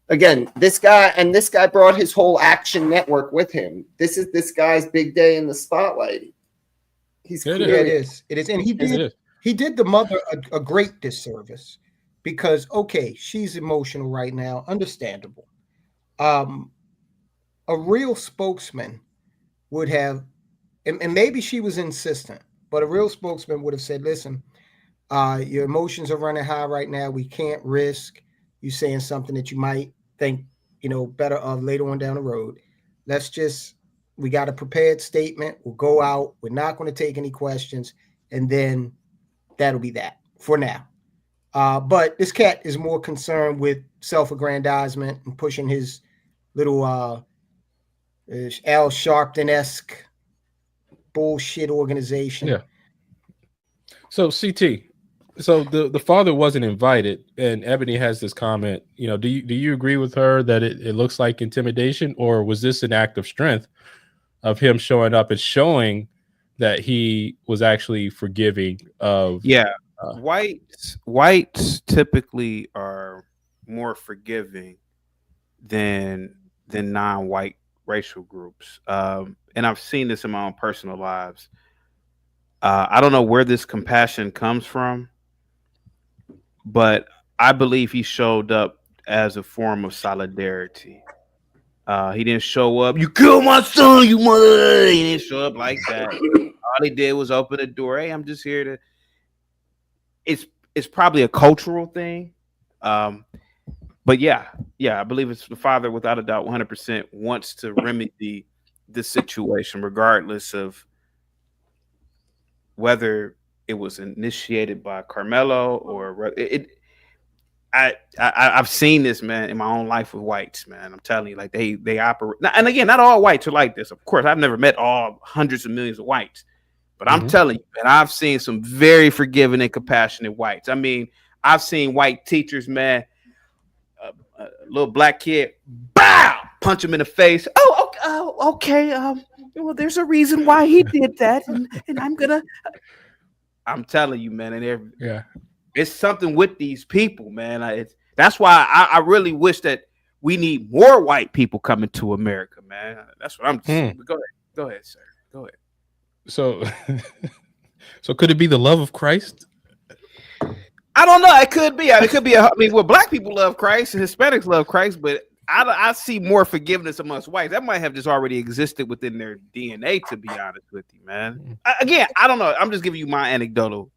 again, this guy brought his whole Action Network with him. This is this guy's big day in the spotlight. He's it is, and he did the mother a great disservice because she's emotional right now, understandable. A real spokesman would have, and maybe she was insistent, but a real spokesman would have said, listen, your emotions are running high right now. We can't risk you saying something that you might think, better of later on down the road. We got a prepared statement. We'll go out. We're not going to take any questions. And then that'll be that for now. But this cat is more concerned with self-aggrandizement and pushing his little Al Sharpton-esque bullshit organization. Yeah. So CT, so the father wasn't invited, and Ebony has this comment. Do you agree with her that it looks like intimidation, or was this an act of strength of him showing up and showing that he was actually forgiving of? Yeah, whites typically are more forgiving than non-white racial groups, and I've seen this in my own personal lives. I don't know where this compassion comes from, but I believe he showed up as a form of solidarity. He didn't show up, you killed my son, you mother. He didn't show up like that. All he did was open the door. Hey, I'm just here to. It's probably a cultural thing. But yeah, I believe it's the father, without a doubt, 100% wants to remedy this situation, regardless of whether it was initiated by Carmelo or I've seen this, man, in my own life with whites, man. I'm telling you, like they operate. And again, not all whites are like this. Of course, I've never met all hundreds of millions of whites, but I'm telling you, man, I've seen some very forgiving and compassionate whites. I mean, I've seen white teachers, man, a little black kid, bow, punch him in the face. Okay. Well, there's a reason why he did that, and I'm telling you, man, and it's something with these people, man. That's why I really wish that we need more white people coming to America, man. That's what I'm saying. Go ahead, sir. Go ahead. So could it be the love of Christ? I don't know. It could be. Well, black people love Christ and Hispanics love Christ, but I see more forgiveness amongst whites. That might have just already existed within their DNA, to be honest with you, man. Again, I don't know. I'm just giving you my anecdotal.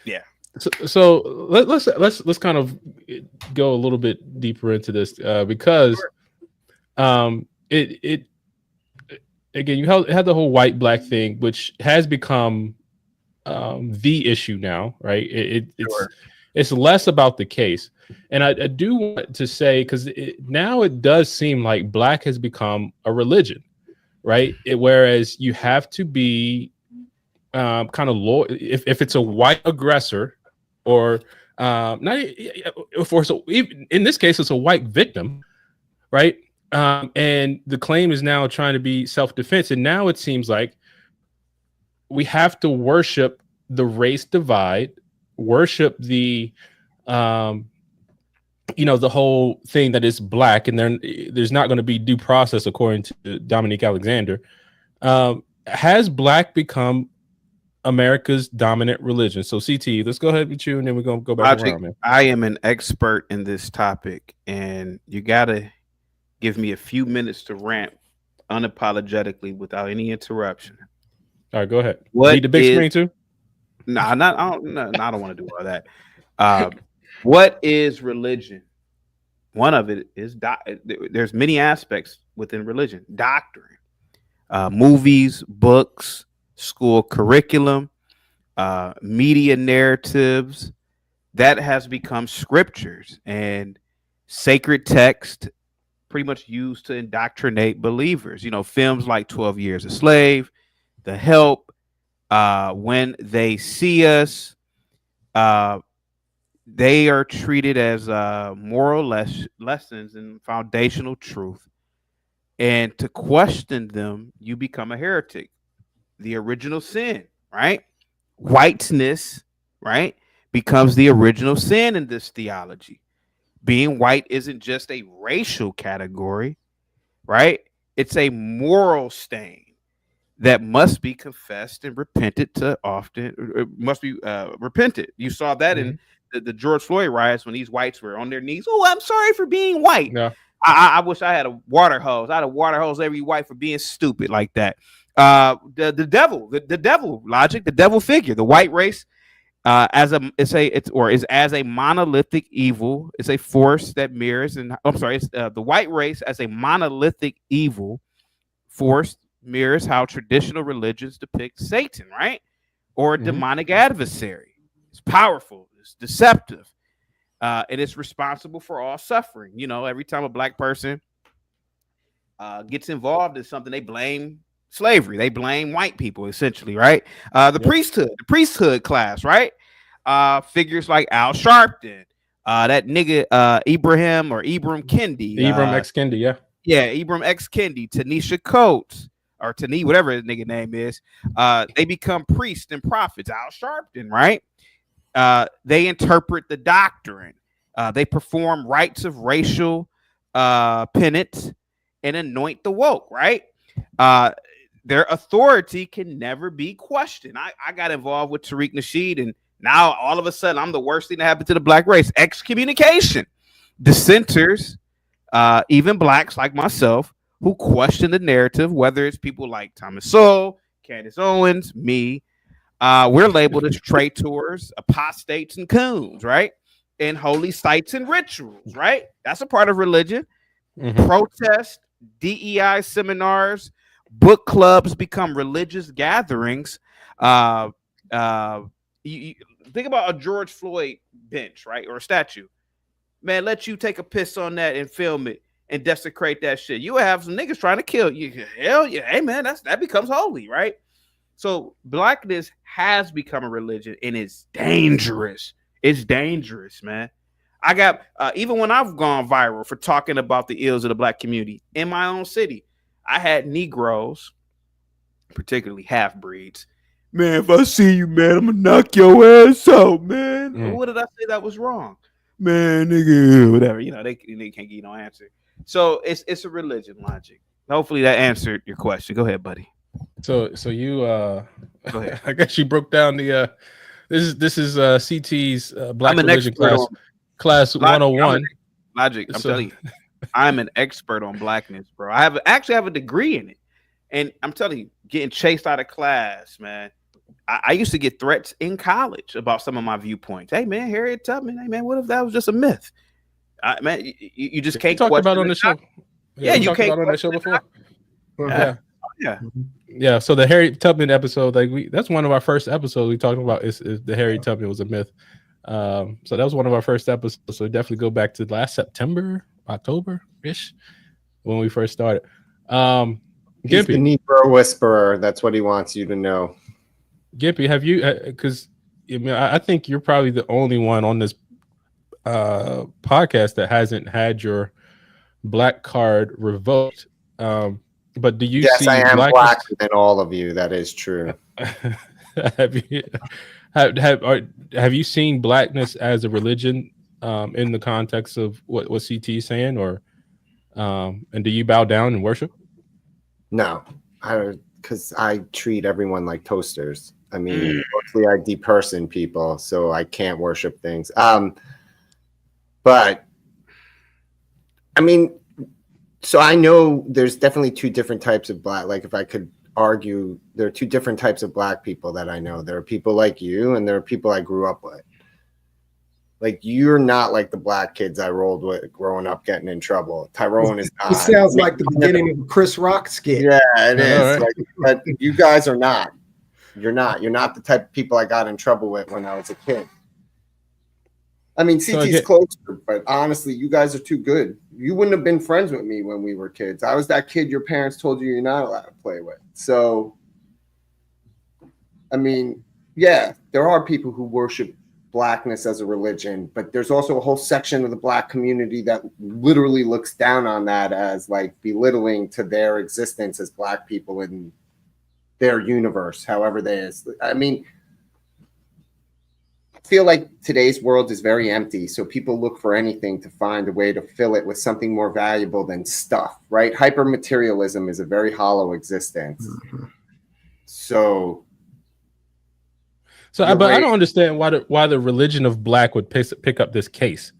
Yeah. So let's kind of go a little bit deeper into this because it again, you had the whole white black thing, which has become the issue now, right? It's less about the case. And I do want to say, because now it does seem like black has become a religion, right? Whereas you have to be kind of low if it's a white aggressor, or not for so even in this case it's a white victim, right? And the claim is now trying to be self-defense, and now it seems like we have to worship the race divide, worship the the whole thing that is black, and there's not going to be due process according to Dominique Alexander. Has black become America's dominant religion? So CT, let's go ahead with you, and then we're going to go back around, man. I am an expert in this topic, and you got to give me a few minutes to rant unapologetically without any interruption. All right, go ahead. Need the big screen too? I don't want to do all that. What is religion? One of it is there's many aspects within religion. Doctrine, movies, books, school curriculum, media narratives. That has become scriptures and sacred text, pretty much used to indoctrinate believers. Films like 12 Years a Slave, The Help, When They See Us, they are treated as moral lessons and foundational truth. And to question them, you become a heretic. The original sin, right? Whiteness right, becomes the original sin in this theology. Being white isn't just a racial category, right? It's a moral stain that must be confessed and repented to often, must be repented. You saw that in the George Floyd riots when these whites were on their knees. Oh, I'm sorry for being white. Yeah. I wish I had a water hose. I had a water hose every white for being stupid like that. The devil logic, the devil figure, the white race is as a monolithic evil. It's a force that mirrors, and I'm sorry, it's the white race as a monolithic evil force mirrors how traditional religions depict Satan, right? Or a demonic adversary. It's powerful, it's deceptive, and it's responsible for all suffering. You know, every time a black person gets involved in something, they blame slavery, they blame white people, essentially, right? The priesthood class, right? Figures like Al Sharpton, that nigga Ibram Kendi, Ibram X Kendi, Ibram X Kendi, Tanisha Coates, or Tani, whatever his nigga name is. They become priests and prophets. Al Sharpton, right? They interpret the doctrine. They perform rites of racial penance and anoint the woke, right? Their authority can never be questioned. I got involved with Tariq Nasheed, and now all of a sudden I'm the worst thing that happened to the black race. Excommunication. Dissenters, even blacks like myself, who question the narrative, whether it's people like Thomas Sowell, Candace Owens, me, we're labeled as traitors, apostates, and coons, right? And holy sites and rituals, right? That's a part of religion. Protest, DEI seminars, book clubs become religious gatherings. You think about a George Floyd bench, right? Or a statue. Man, let you take a piss on that and film it and desecrate that shit. You have some niggas trying to kill you. Hell yeah. Hey man, that becomes holy, right? So blackness has become a religion, and it's dangerous. It's dangerous, man. I got even when I've gone viral for talking about the ills of the black community in my own city, I had Negroes, particularly half breeds. Man, if I see you, man, I'm gonna knock your ass out, man. What did I say that was wrong? Man, nigga, whatever. You know, they can't give you no answer. So it's a religion logic. Hopefully that answered your question. Go ahead, buddy. So you go ahead. I guess you broke down the this is CT's black religion class 101. Logic. I'm telling you, I'm an expert on blackness, bro. I actually have a degree in it. And I'm telling you, getting chased out of class, man. I used to get threats in college about some of my viewpoints. Hey, man, Harriet Tubman. Hey, man, what if that was just a myth? Man, you just can't talk about on the show. Yeah, you can't about on that show before. Yeah. Yeah. So the Harriet Tubman episode, that's one of our first episodes we talked about is the Harriet Tubman was a myth. So that was one of our first episodes. So definitely go back to last September, October-ish when we first started. He's the Negro whisperer. That's what he wants you to know. Gippy, have you? Because I think you're probably the only one on this podcast that hasn't had your black card revoked. But do you see? Yes, I am blacker than all of you. That is true. Have you seen blackness as a religion in the context of what CT is saying, or and do you bow down and worship? No, because I treat everyone like toasters. I mean, mostly I deperson people, so I can't worship things. But I mean, so I know there's definitely two different types of black. Like, if I could argue, there are two different types of black people that I know. There are people like you, and there are people I grew up with. Like, you're not like the black kids I rolled with growing up getting in trouble. Tyrone is not. It sounds like the beginning of a Chris Rock skit. Yeah, it is. Right. Like, but you guys are not. You're not. You're not the type of people I got in trouble with when I was a kid. I mean, CT's closer, but honestly, you guys are too good. You wouldn't have been friends with me when we were kids. I was that kid your parents told you you're not allowed to play with. So, I mean, yeah, there are people who worship blackness as a religion, but there's also a whole section of the black community that literally looks down on that as like belittling to their existence as black people in their universe, however they is. I mean, feel like today's world is very empty, so people look for anything to find a way to fill it with something more valuable than stuff, right? Hyper-materialism is a very hollow existence. So but I don't understand why the religion of black would pick up this case.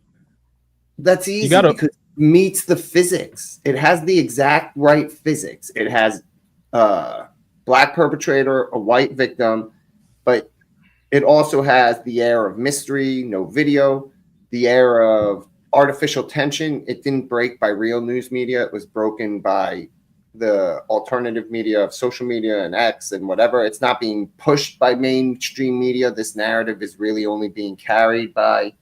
That's easy because it meets the physics. It has the exact right physics. It has a black perpetrator, a white victim, but it also has the air of mystery, no video, the air of artificial tension. It didn't break by real news media. It was broken by the alternative media of social media and X and whatever. It's not being pushed by mainstream media. This narrative is really only being carried by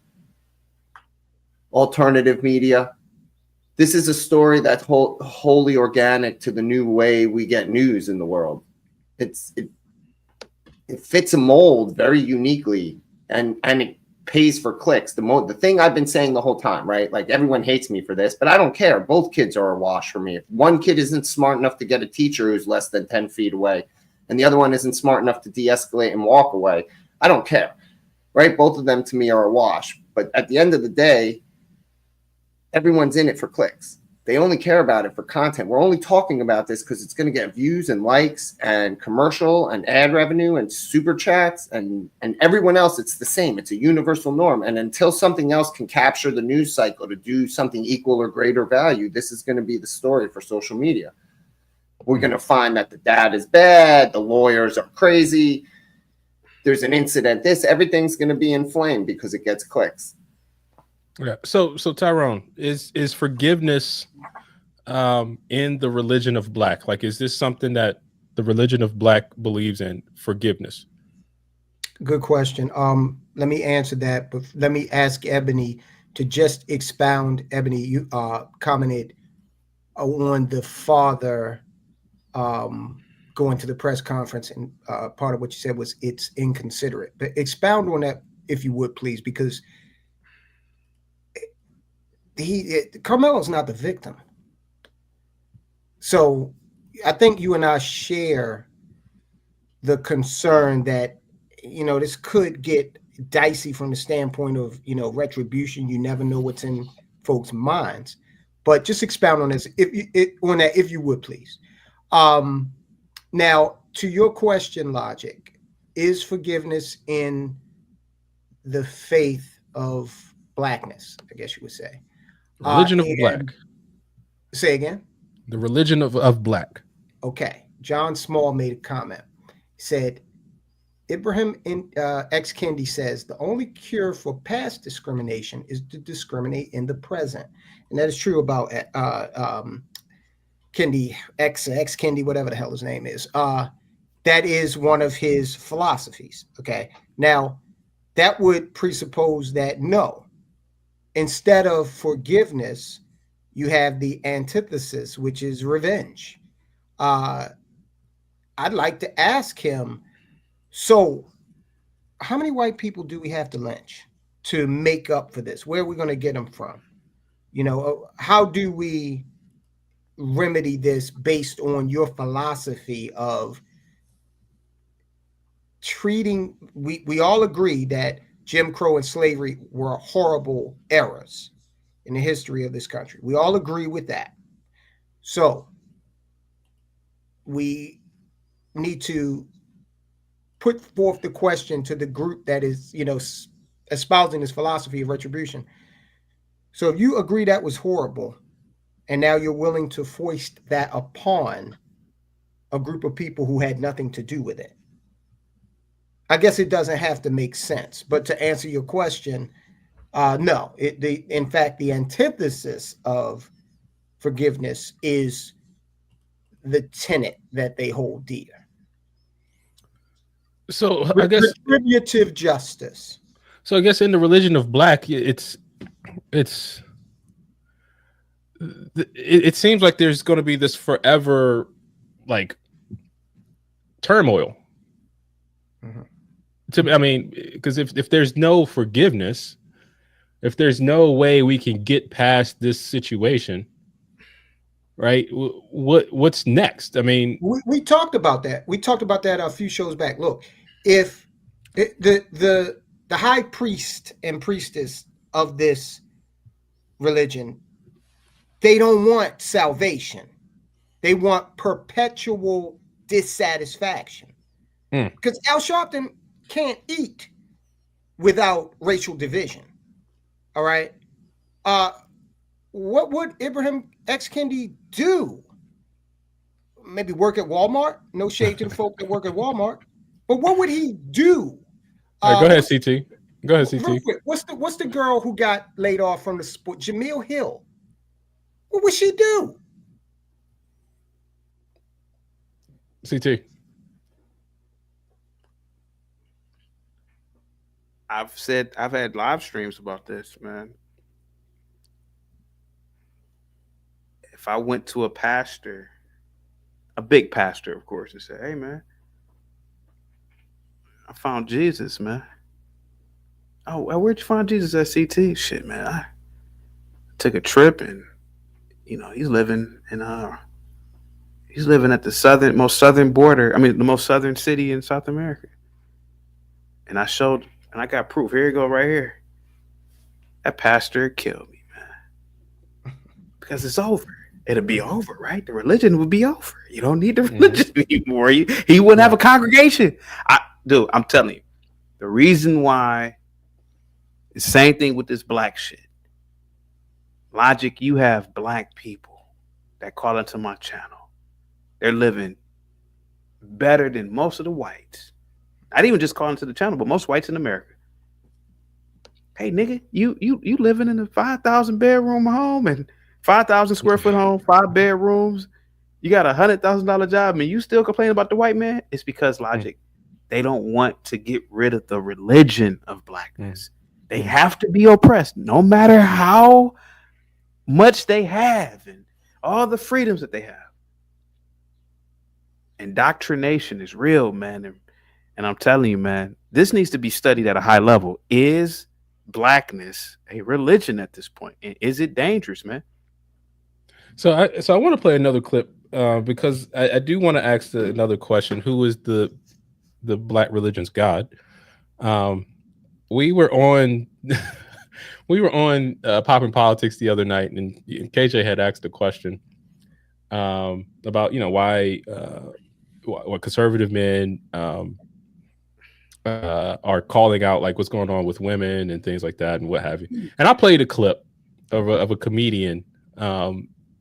alternative media. This is a story that's wholly organic to the new way we get news in the world. It fits a mold very uniquely, and it pays for clicks. The thing I've been saying the whole time, right? Like, everyone hates me for this, but I don't care. Both kids are a wash for me. If one kid isn't smart enough to get a teacher who's less than 10 feet away, and the other one isn't smart enough to de-escalate and walk away, I don't care, right? Both of them to me are a wash. But at the end of the day, everyone's in it for clicks. They only care about it for content. We're only talking about this because it's going to get views and likes and commercial and ad revenue and super chats and everyone else. It's the same. It's a universal norm. And until something else can capture the news cycle to do something equal or greater value, this is going to be the story for social media. We're going to find that the dad is bad. The lawyers are crazy. There's an incident. Everything's going to be inflamed because it gets clicks. Yeah. So Tyrone, is forgiveness in the religion of black? Like, is this something that the religion of black believes in, forgiveness? Good question. Let me answer that, but let me ask Ebony to just expound. Ebony, you commented on the father going to the press conference, and part of what you said was it's inconsiderate. But expound on that, if you would, please, because Carmelo's not the victim. So I think you and I share the concern that, this could get dicey from the standpoint of, retribution. You never know what's in folks' minds. But just expound on this, if you would, please. Now, to your question, Logic, is forgiveness in the faith of blackness, I guess you would say. Religion of black. Say again? The religion of black. Okay. John Small made a comment. He said, Ibrahim X. Kendi says, the only cure for past discrimination is to discriminate in the present. And that is true about Kendi, X Kendi, whatever the hell his name is. That is one of his philosophies. Okay. Now, that would presuppose that no. Instead of forgiveness, you have the antithesis, which is revenge. I'd like to ask him, so how many white people do we have to lynch to make up for this? Where are we going to get them from? How do we remedy this based on your philosophy of treating, we all agree that Jim Crow and slavery were horrible eras in the history of this country. We all agree with that. So we need to put forth the question to the group that is, espousing this philosophy of retribution. So if you agree that was horrible, and now you're willing to foist that upon a group of people who had nothing to do with it, I guess it doesn't have to make sense. But to answer your question, no. In fact, the antithesis of forgiveness is the tenet that they hold dear. So I guess retributive justice. So I guess in the religion of black, it seems like there's going to be this forever, like, turmoil. Mm-hmm. I mean, because if there's no forgiveness, if there's no way we can get past this situation, right? What's next? I mean, we talked about that. We talked about that a few shows back. Look, if the the high priest and priestess of this religion, they don't want salvation. They want perpetual dissatisfaction. Because Al Sharpton can't eat without racial division. All right. What would Ibrahim X. Kendi do? Maybe work at Walmart? No shade to the folk that work at Walmart. But what would he do? All right, go ahead, CT. Go ahead, CT. Real quick, what's the girl who got laid off from the sport? Jamil Hill. What would she do? CT. I've had live streams about this, man. If I went to a pastor, a big pastor, of course, and said, "Hey, man, I found Jesus, man." "Oh, where'd you find Jesus?" At CT. "Shit, man, I took a trip, and he's living at the most southern border. I mean, the most southern city in South America." And I showed, and I got proof. Here you go, right here. That pastor killed me, man, because it's over. It'll be over, right? The religion will be over. You don't need the religion anymore. He wouldn't have a congregation. I'm telling you, the reason why, the same thing with this black shit. Logic, you have black people that call into my channel. They're living better than most of the whites. Not even just calling to the channel, but most whites in America. Hey, nigga, you living in a 5,000 bedroom home and 5,000 square foot home, 5 bedrooms. You got $100,000 job, and you still complain about the white man? It's because Logic, they don't want to get rid of the religion of blackness. They have to be oppressed, no matter how much they have and all the freedoms that they have. Indoctrination is real, man. And I'm telling you, man, this needs to be studied at a high level. Is blackness a religion at this point? And is it dangerous, man? So I want to play another clip because I do want to ask another question. Who is the black religion's God? We were on Poppin' Politics the other night, and KJ had asked a question about why conservative men are calling out like what's going on with women and things like that and what have you. And I played a clip of a comedian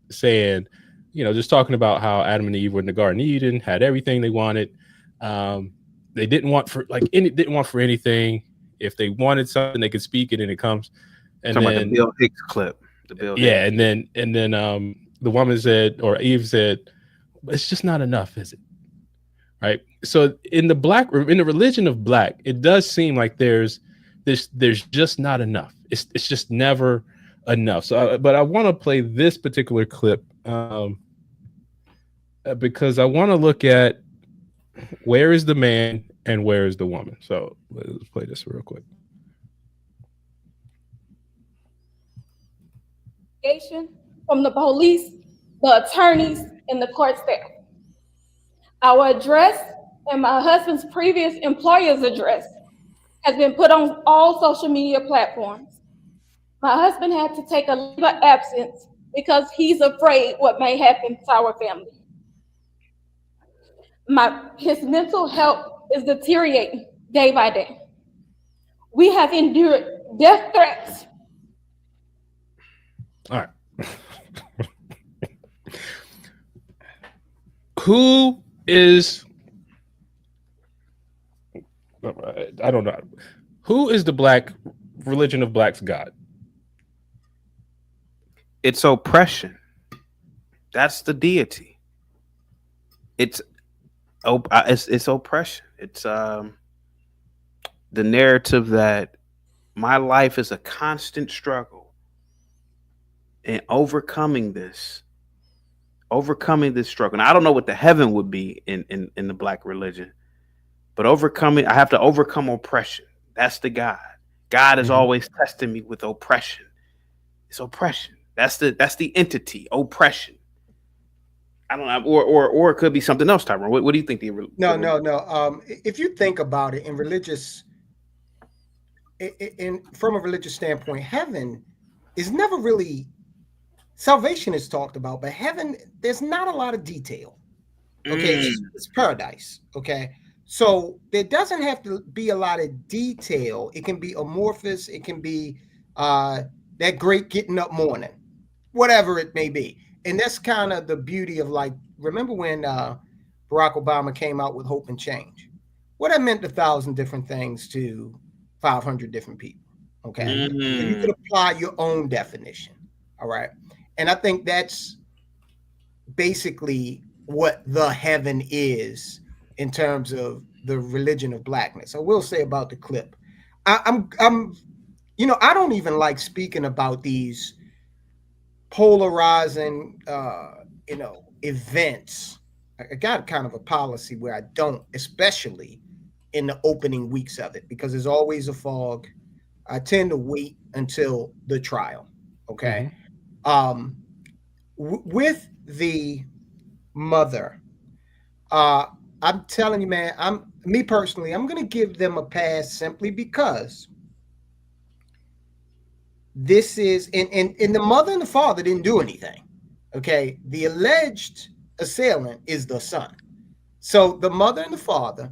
saying, just talking about how Adam and Eve were in the Garden of Eden, had everything they wanted. They didn't want for anything. If they wanted something, they could speak it and it comes. And talking then about the Bill Hicks clip. And then the woman said, or Eve said, "It's just not enough, is it?" Right. So in the religion of black, it does seem like there's just not enough. It's just never enough. So, but I want to play this particular clip because I want to look at where is the man and where is the woman. So let's play this real quick. From the police, the attorneys, and the court staff. Our address and my husband's previous employer's address has been put on all social media platforms. My husband had to take a leave of absence because he's afraid what may happen to our family. His mental health is deteriorating day by day. We have endured death threats. All right. Who is, I don't know. Who is the black religion of black's God? It's oppression. That's the deity. It's oppression. It's the narrative that my life is a constant struggle and overcoming this struggle. Now, I don't know what the heaven would be in the black religion, but I have to overcome oppression. That's the God. God is always testing me with oppression. It's oppression. That's the entity, oppression. I don't know, or it could be something else, Tyrone. What do you think? No. If you think about it, in religious from a religious standpoint, heaven is never really, salvation is talked about, but heaven, there's not a lot of detail. Okay, it's paradise. Okay, so there doesn't have to be a lot of detail. It can be amorphous. It can be that great getting up morning, whatever it may be. And that's kind of the beauty of, like, remember when Barack Obama came out with Hope and Change? Well, that meant 1,000 different things to 500 different people. Okay, so you could apply your own definition. All right, and I think that's basically what the heaven is in terms of the religion of blackness. I will say about the clip, I'm I don't even like speaking about these polarizing events. I got kind of a policy where I don't, especially in the opening weeks of it, because there's always a fog. I tend to wait until the trial. Okay. With the mother, I'm telling you, man, I'm going to give them a pass simply because this is, and the mother and the father didn't do anything. Okay. The alleged assailant is the son. So the mother and the father,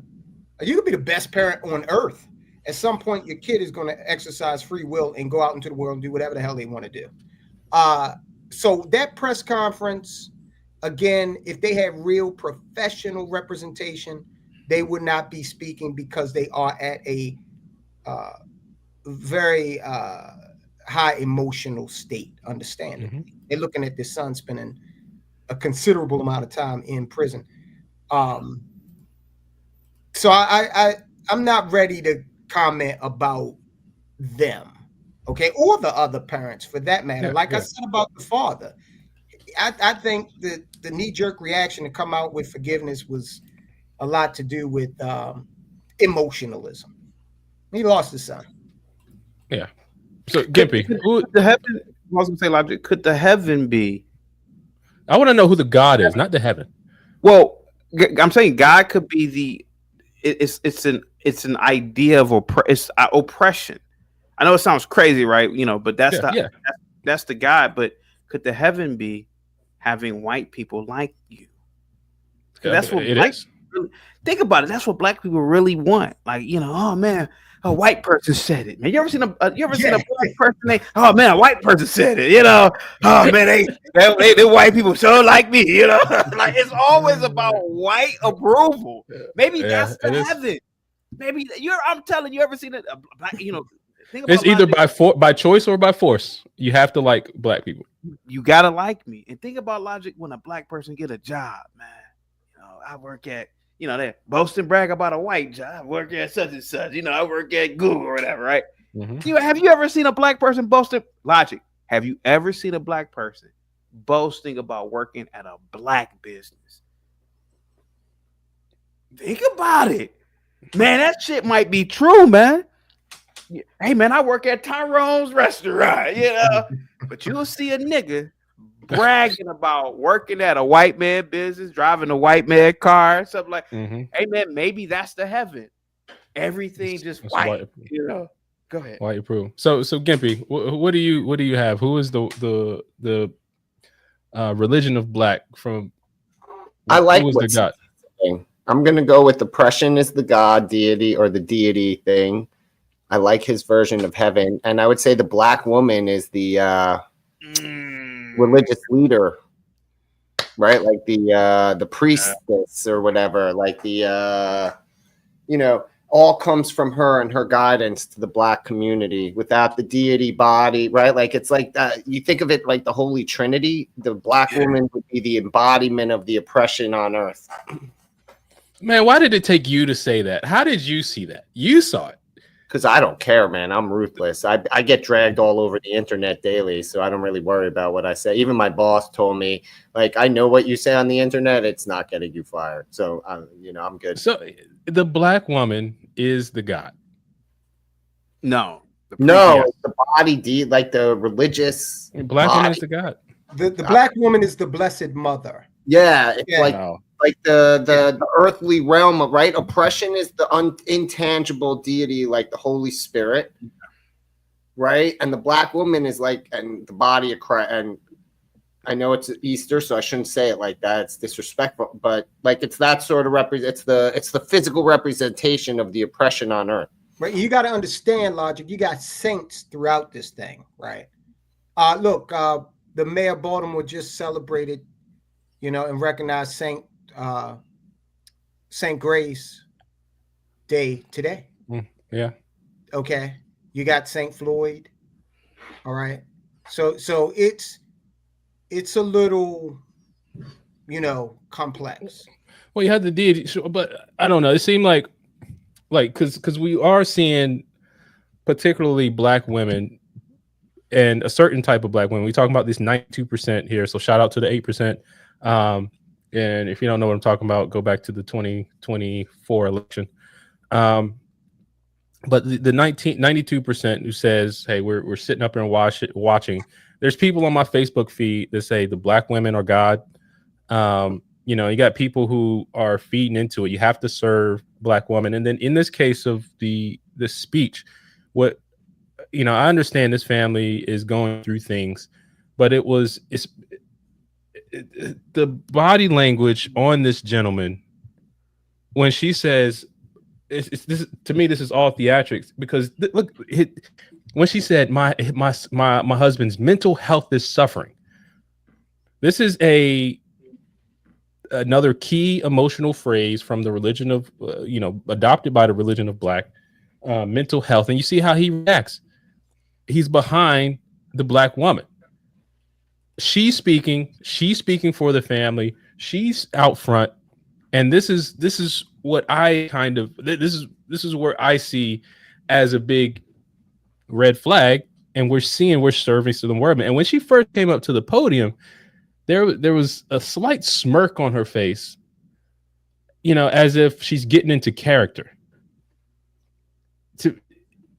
you could be the best parent on earth. At some point, your kid is going to exercise free will and go out into the world and do whatever the hell they want to do. So that press conference, again, if they had real professional representation, they would not be speaking because they are at a very high emotional state, understandably. They're looking at their son spending a considerable amount of time in prison. So I'm not ready to comment about them, okay, or the other parents for that matter. I said about the father, I think that the knee-jerk reaction to come out with forgiveness was a lot to do with emotionalism. He lost his son. Yeah. So Gimpy, the heaven, I was gonna say, Logic, could the heaven be? I want to know who the God is, not the heaven. Well, I'm saying God could be the. It's an idea of oppression. I know it sounds crazy, right? But that's that's the God. But could the heaven be having white people like you? That's what it is. Think about it. That's what black people really want. Like, oh man, a white person said it. Man, you ever seen a black person? Oh man, a white person said it. Oh man, they white people so like me. Like it's always about white approval. Maybe that's the heaven. Maybe I'm telling you, ever seen a black? Think about it's either by choice or by force. You have to like black people. You gotta like me. And think about Logic when a black person get a job, man. I work at. They boast and brag about a white job. I work at such and such. I work at Google or whatever, right? Have you ever seen a black person boasting? Logic. Have you ever seen a black person boasting about working at a black business? Think about it. Man, that shit might be true, man. Hey, man, I work at Tyrone's restaurant, But you'll see a nigga bragging about working at a white man business, driving a white man car, something like. Hey man, maybe that's the heaven. Everything just white. Go ahead. White approve. So Gimpy, what do you have? Who is the religion of black from? I like who is the God? I'm gonna go with oppression is the God, deity, or the deity thing. I like his version of heaven, and I would say the black woman is the religious leader, right? Like the priestess or whatever, like the all comes from her and her guidance to the black community without the deity body, right? Like it's like you think of it like the Holy Trinity. The black woman would be the embodiment of the oppression on earth. Man, why did it take you to say that? How did you see that? You saw it. Because I don't care, man. I'm ruthless. I get dragged all over the internet daily, so I don't really worry about what I say. Even my boss told me, like, I know what you say on the internet. It's not getting you fired. So, I'm good. So the black woman is the God. No. It's the body, like the religious. Black woman is the God. The black woman is the blessed mother. Yeah, it's like the earthly realm of, right? Oppression is the intangible deity, like the Holy Spirit. right? And the black woman is like, and the body of Christ. And I know it's Easter, so I shouldn't say it like that. It's disrespectful, but like it's that sort of it's the physical representation of the oppression on earth. Right. You got to understand, Logic. You got saints throughout this thing, right? Look, the mayor of Baltimore just celebrated, and recognized Saint Grace Day today. Yeah. Okay. You got Saint Floyd. All right. So it's a little, complex. Well, you had the deity, but I don't know. It seemed like because we are seeing particularly black women and a certain type of black women. We talking about this 92% here. So shout out to the 8%. And if you don't know what I'm talking about, go back to the 2024 election. But the 92% who says, hey, we're sitting up and watching. There's people on my Facebook feed that say the black women are God. You got people who are feeding into it. You have to serve black women. And then in this case of the speech, I understand this family is going through things, but it's the body language on this gentleman when she says, this to me, this is all theatrics, because look, when she said my husband's mental health is suffering, this is another key emotional phrase from the religion of adopted by the religion of black, mental health. And you see how he reacts. He's behind the black woman. She's speaking for the family. She's out front. And this is what I this is where I see as a big red flag. And we're serving to the woman. And when she first came up to the podium, there was a slight smirk on her face, as if she's getting into character.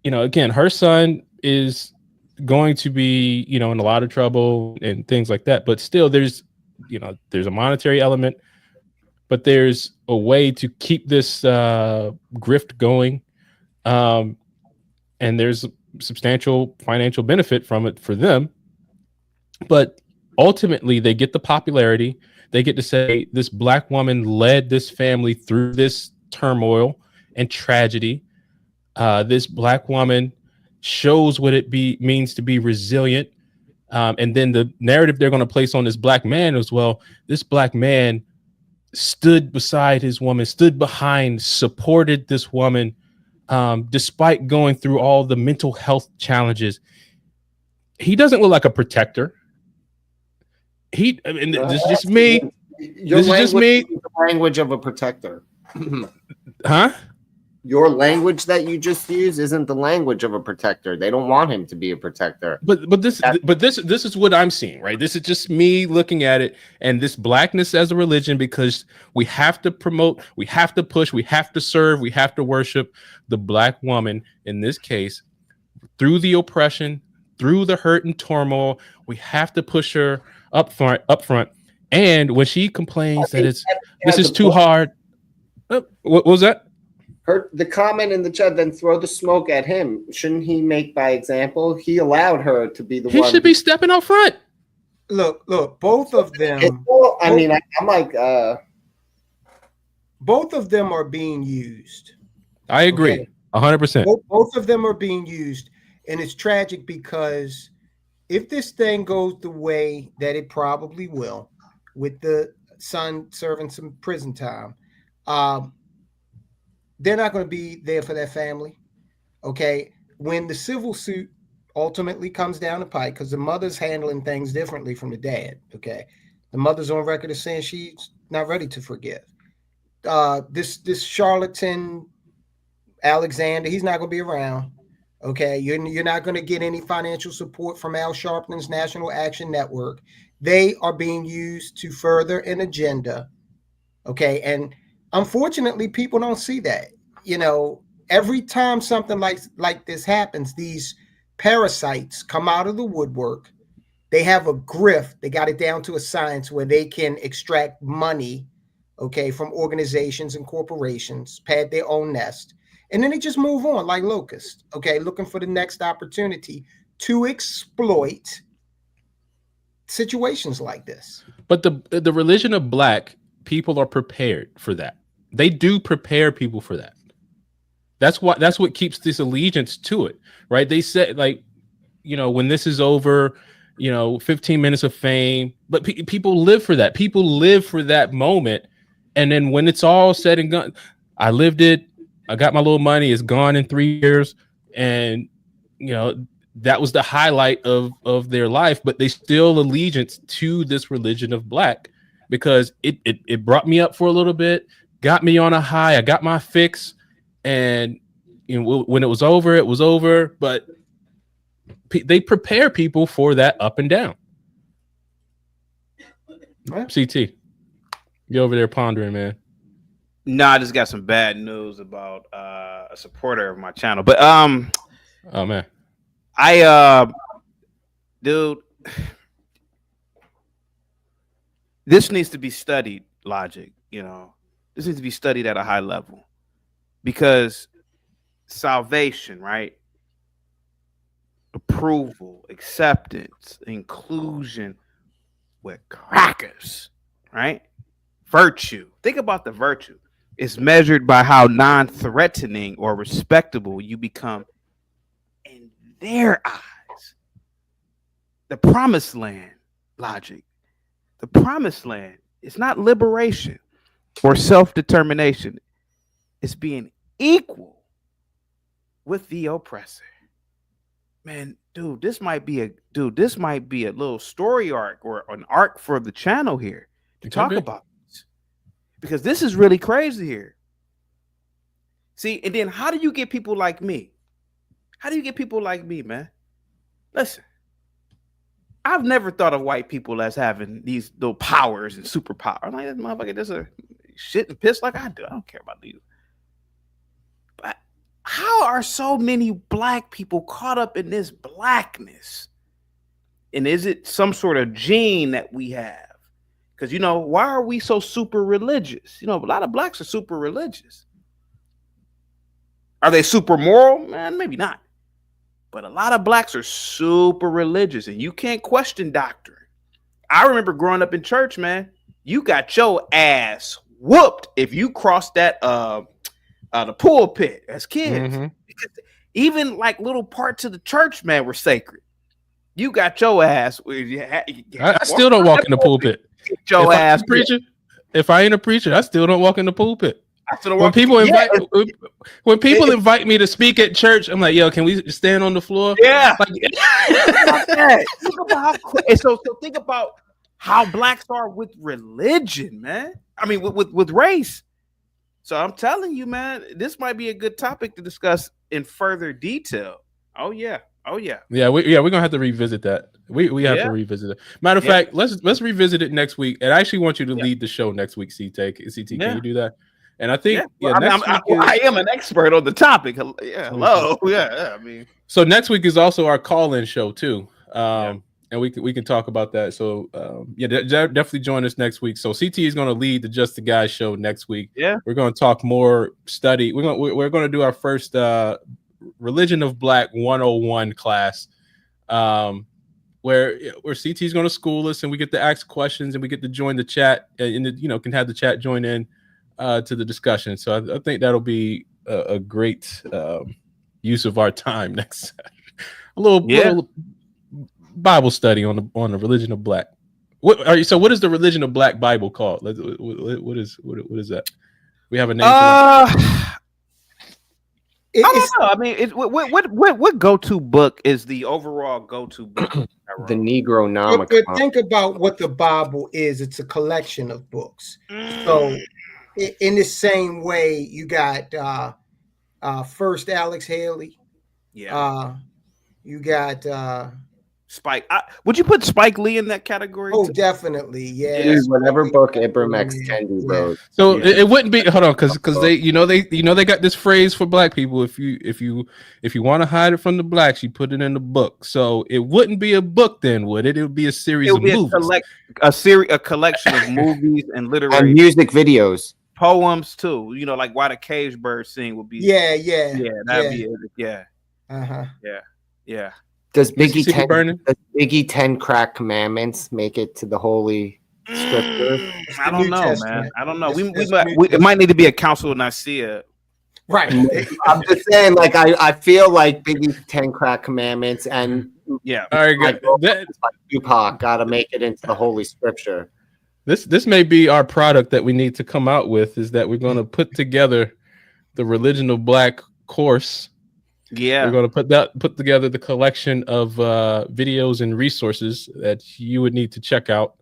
Again, her son is going to be, in a lot of trouble and things like that. But still, there's a monetary element, but there's a way to keep this grift going. And there's substantial financial benefit from it for them. But ultimately, they get the popularity. They get to say this black woman led this family through this turmoil and tragedy. This black woman shows what it means to be resilient. And then the narrative they're going to place on this black man as well. This black man stood beside his woman, stood behind, supported this woman, despite going through all the mental health challenges. He doesn't look like a protector. This is just me. This is just me. The language of a protector. Huh? Your language that you just used isn't the language of a protector. They don't want him to be a protector. But this is what I'm seeing, right? This is just me looking at it, and this blackness as a religion, because we have to promote, we have to push, we have to serve, we have to worship the black woman in this case through the oppression, through the hurt and turmoil. We have to push her up front. And when she complains that this is too hard, what was that? The comment in the chat, then throw the smoke at him. Shouldn't he make by example? He allowed her to be the one. He should be stepping out front. Look, both of them. I'm like, both of them are being used. I agree, 100%. Both of them are being used, and it's tragic because if this thing goes the way that it probably will, with the son serving some prison time, they're not going to be there for their family. Okay. When the civil suit ultimately comes down the pike, because the mother's handling things differently from the dad. Okay. The mother's on record as saying she's not ready to forgive. This charlatan Alexander, he's not going to be around. Okay. You're not going to get any financial support from Al Sharpton's National Action Network. They are being used to further an agenda. Okay. And unfortunately, people don't see that. Every time something like this happens, these parasites come out of the woodwork. They have a grift. They got it down to a science where they can extract money, okay, from organizations and corporations, pad their own nest. and then they just move on like locusts, okay, looking for the next opportunity to exploit situations like this. But the religion of Black people are prepared for that. They do prepare people for that. That's what keeps this allegiance to it, right? They said, like, you know, when this is over, you know, 15 minutes of fame, but people live for that. People live for that moment. And then when it's all said and done, I lived it. I got my little money. It's gone in 3 years. And, you know, that was the highlight of their life, but they still allegiance to this religion of Black because it brought me up for a little bit, got me on a high. I got my fix. And, you know, when it was over, but they prepare people for that up and down. CT, you over there pondering, man. No, I just got some bad news about a supporter of my channel. But oh man, dude, this needs to be studied. Logic, you know, this needs to be studied at a high level because salvation, right? Approval, acceptance, inclusion with crackers, right? Virtue. Think about the virtue. It's measured by how non-threatening or respectable you become in their eyes. The promised land, logic. The promised land is not liberation or self-determination. It's being equal with the oppressor. Man, dude, this might be a little story arc or an arc for the channel here to talk about this. Because this is really crazy here. See, and then how do you get people like me? How do you get people like me, man? Listen, I've never thought of white people as having these little powers and superpowers. I'm like, this motherfucker does a shit and piss like I do. I don't care about these. But how are so many Black people caught up in this blackness? And is it some sort of gene that we have? Because, you know, why are we so super religious? You know, a lot of Blacks are super religious. Are they super moral? Man, maybe not. But a lot of Blacks are super religious, and you can't question doctrine. I remember growing up in church, man. You got your ass whooped if you crossed that the pulpit as kids. Mm-hmm. Because even like little parts of the church, man, were sacred. You got your ass. I still don't walk in the pulpit. Your ass preacher. If I ain't a preacher, I still don't walk in the pulpit. When people invite me to speak at church, I'm like, yo, can we stand on the floor? Yeah. Like, think about so think about how Blacks are with religion, man. I mean, with race. So I'm telling you, man, this might be a good topic to discuss in further detail. Oh yeah. Yeah, we're gonna have to revisit that. We have to revisit it. Matter of fact, let's revisit it next week. And I actually want you to lead the show next week, CT. Can you do that? And I think I am an expert on the topic. Yeah, hello. Yeah, I mean, so next week is also our call-in show too. And we can talk about that. So definitely join us next week. So CT is going to lead the Just the Guys show next week. Yeah, we're going to talk more study. We're going to do our first Religion of Black 101 class, where CT is going to school us, and we get to ask questions, and we get to join the chat, and can have the chat join in to the discussion. So I think that'll be a great use of our time next. A little Bible study on the religion of Black. What is the religion of Black Bible called? What is that? We have a name for that? I don't know. I mean, what go-to book is the overall go-to book? The Negronomicon. Think about what the Bible is. It's a collection of books. So in the same way, you got first Alex Haley. Yeah. You got Spike. Would you put Spike Lee in that category? Oh, definitely. Yeah. Dude, whatever book Ibram X. Kendi wrote. So it wouldn't be because they got this phrase for Black people. If you want to hide it from the Blacks, you put it in the book. So it wouldn't be a book then, would it? It would be a series of movies. A collection of movies and literary and music videos. poems too. You know, like why the cage bird sing would be. Yeah. That'd be it. Yeah. Uh-huh. Yeah. Does Mississippi Burning? Biggie 10 crack commandments make it to the holy scriptures? I don't know, Testament. man. I don't know. It's It might need to be a council of Nicaea. Right. I'm just saying, like, I feel like Biggie's 10 crack commandments and All right, like Tupac got to make it into the holy scripture. This may be our product that we need to come out with, is that we're going to put together the Religion of Black course. Yeah, we're going to put together the collection of videos and resources that you would need to check out.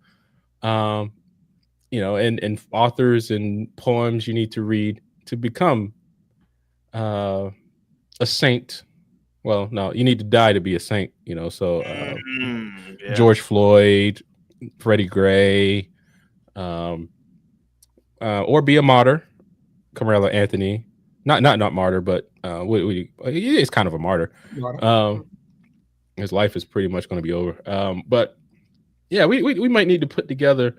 You know, and authors and poems you need to read to become a saint. Well, no, you need to die to be a saint, you know. So George Floyd, Freddie Gray, or be a martyr, Carmelo Anthony. Not martyr, but he's kind of a martyr. His life is pretty much going to be over. But yeah, we might need to put together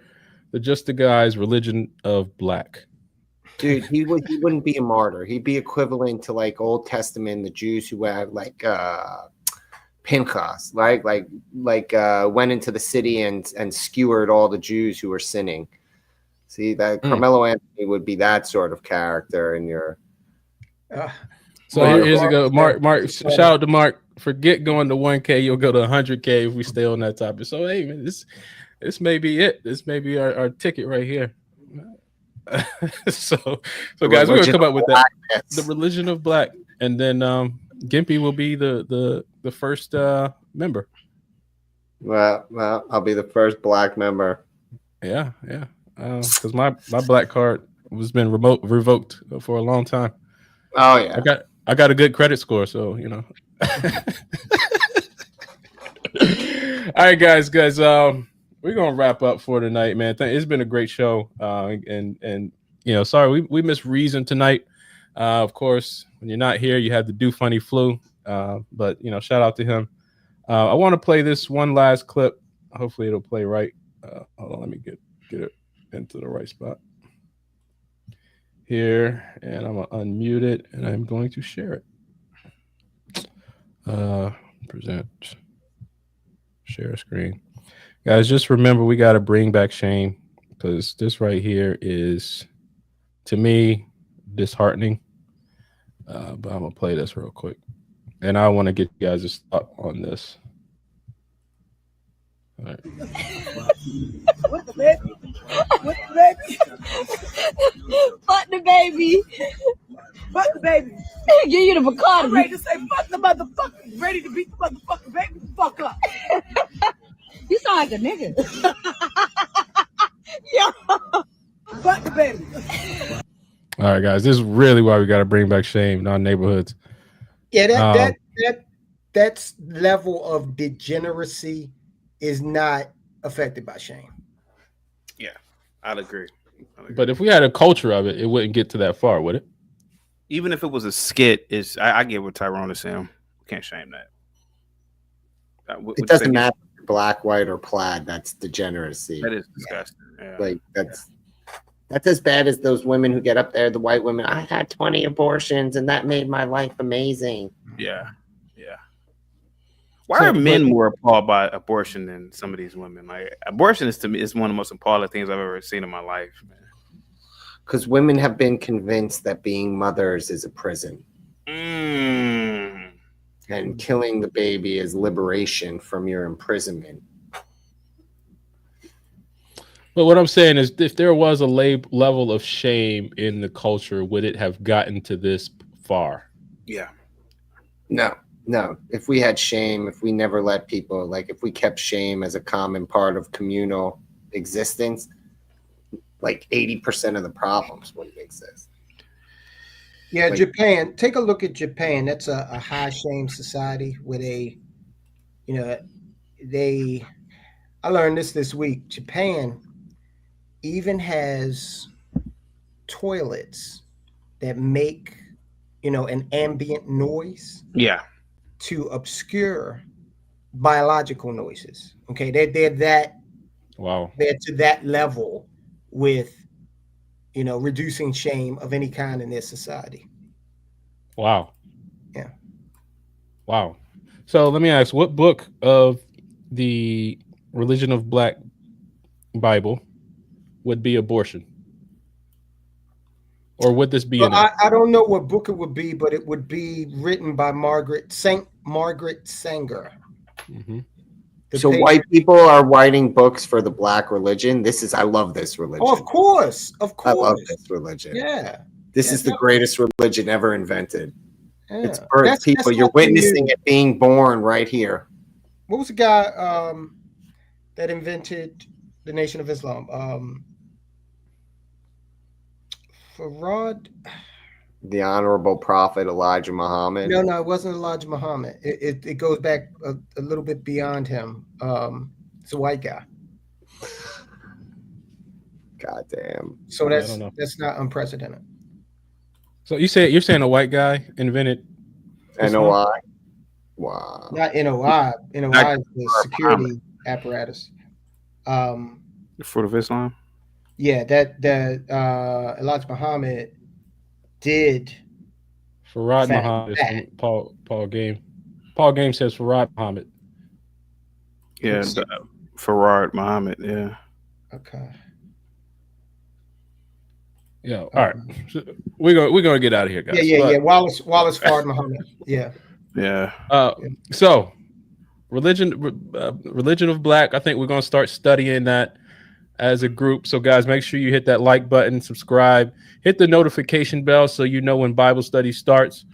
the Just the Guys Religion of Black. Dude, he wouldn't be a martyr. He'd be equivalent to like Old Testament, the Jews who have like Pinchas, right? Like went into the city and skewered all the Jews who were sinning. See, that Carmelo Anthony would be that sort of character in your. So here's a go. Mark, shout out to Mark. Forget going to 1K, you'll go to 100K if we stay on that topic. So hey, man, this may be it. This may be our ticket right here. so guys, we're gonna come up with that, the Religion of Black, and then Gimpy will be the first member. Well, I'll be the first black member. Yeah. Because my black card was been revoked for a long time. Oh yeah, I got a good credit score, so you know. All right, guys, we're gonna wrap up for tonight, man. It's been a great show, and you know, sorry we missed Reason tonight. Of course, when you're not here, you had the Do Funny flu, but you know, shout out to him. I want to play this one last clip. Hopefully, it'll play right. Hold on, let me get it into the right spot here, and I'm gonna unmute it, and I'm going to share it. Present, share screen. Guys, just remember we got to bring back shame, because this right here is, to me, disheartening. But I'm going to play this real quick. And I want to get you guys' thought on this. All right. What the baby? What the baby? Fuck the baby. Fuck the baby. Give you the Bacardi. I'm ready to say fuck the motherfucker. Ready to beat the motherfucking baby. Fuck up. You sound like a nigga. Yeah. Fuck the baby. All right, guys. This is really why we got to bring back shame in our neighborhoods. Yeah, that's level of degeneracy is not affected by shame. Yeah, I'd agree. But if we had a culture of it, it wouldn't get to that far, would it? Even if it was a skit, I get what Tyrone is saying. We can't shame that. It doesn't matter if you're black, white, or plaid. That's degeneracy. That is disgusting. Yeah. Like that's as bad as those women who get up there, the white women. I had 20 abortions, and that made my life amazing. Yeah. Why are men more appalled by abortion than some of these women? Like, abortion is, to me, is one of the most appalling things I've ever seen in my life, man. Because women have been convinced that being mothers is a prison. And killing the baby is liberation from your imprisonment. But what I'm saying is, if there was a level of shame in the culture, would it have gotten to this far? Yeah. No. If we had shame, if we never let people, like if we kept shame as a common part of communal existence, like 80% of the problems wouldn't exist. Yeah, like, Japan. Take a look at Japan. That's a high shame society with I learned this week. Japan even has toilets that make, an ambient noise. Yeah. To obscure biological noises. Okay, they're that. Wow. They're to that level with, reducing shame of any kind in their society. Wow. Yeah. Wow. So let me ask, what book of the Religion of Black Bible would be abortion? Or would this be in it? I don't know what book it would be, but it would be written by Margaret Sanger. Mm-hmm. So white people are writing books for the black religion. I love this religion. Oh, of course. I love this religion. Yeah. This is the greatest religion ever invented. Yeah. It's birth people. You're witnessing it being born right here. What was the guy that invented the Nation of Islam? Farad? The Honorable Prophet Elijah Muhammad. No, it wasn't Elijah Muhammad. It goes back a little bit beyond him. It's a white guy. God damn. So that's not unprecedented. So you're saying a white guy invented NOI? Wow. Not NOI. NOI is the security apparatus. Fruit of Islam? Yeah, that Elijah Muhammad did. Farad Muhammad. Paul Game. Paul Game says Farad Muhammad. Yeah, Farad Muhammad. Yeah. Okay. Yeah. All right. So we're gonna get out of here, guys. Yeah. Wallace Farad Muhammad. Yeah. Yeah. So religion of Black. I think we're gonna start studying that as a group. So guys, make sure you hit that like button, subscribe, hit the notification bell so you know when Bible study starts.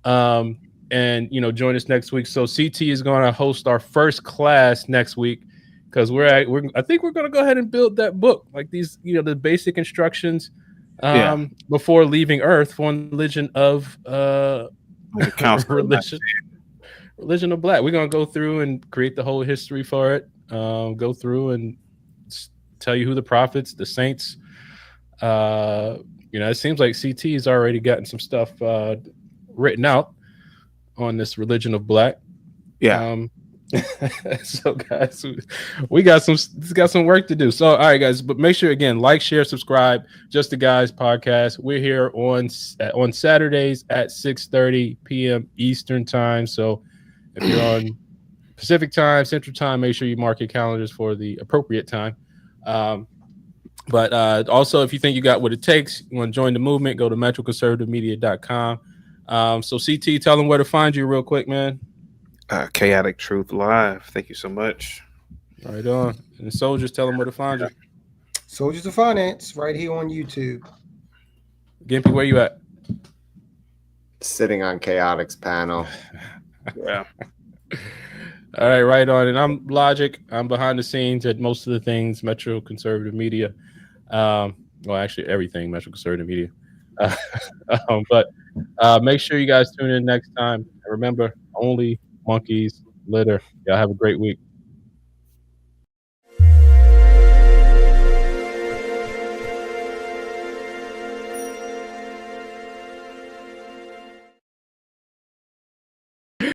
And join us next week. So CT is going to host our first class next week because I think we're going to go ahead and build that book, like these, the basic instructions before leaving Earth for religion of religion of Black. We're going to go through and create the whole history for it. Go through and tell you who the prophets, the saints. It seems like CT has already gotten some stuff written out on this religion of Black. Yeah. So guys, we got some work to do. So all right, guys, but make sure again, like, share, subscribe. Just the Guys podcast. We're here on Saturdays at 6:30 p.m. Eastern time. So if you're on Pacific time, Central time, make sure you mark your calendars for the appropriate time. But also, if you think you got what it takes, you want to join the movement, go to metroconservativemedia.com. So CT, tell them where to find you real quick, man. Chaotic Truth Live. Thank you so much. Right on. And the Soldiers, tell them where to find you. Soldiers of Finance, right here on YouTube. Gimpy, where you at? Sitting on Chaotic's panel. Yeah. All right on. And I'm Logic. I'm behind the scenes at most of the things Metro Conservative Media. Well, actually, everything Metro Conservative Media. But make sure you guys tune in next time. And remember, only monkeys litter. Y'all have a great week.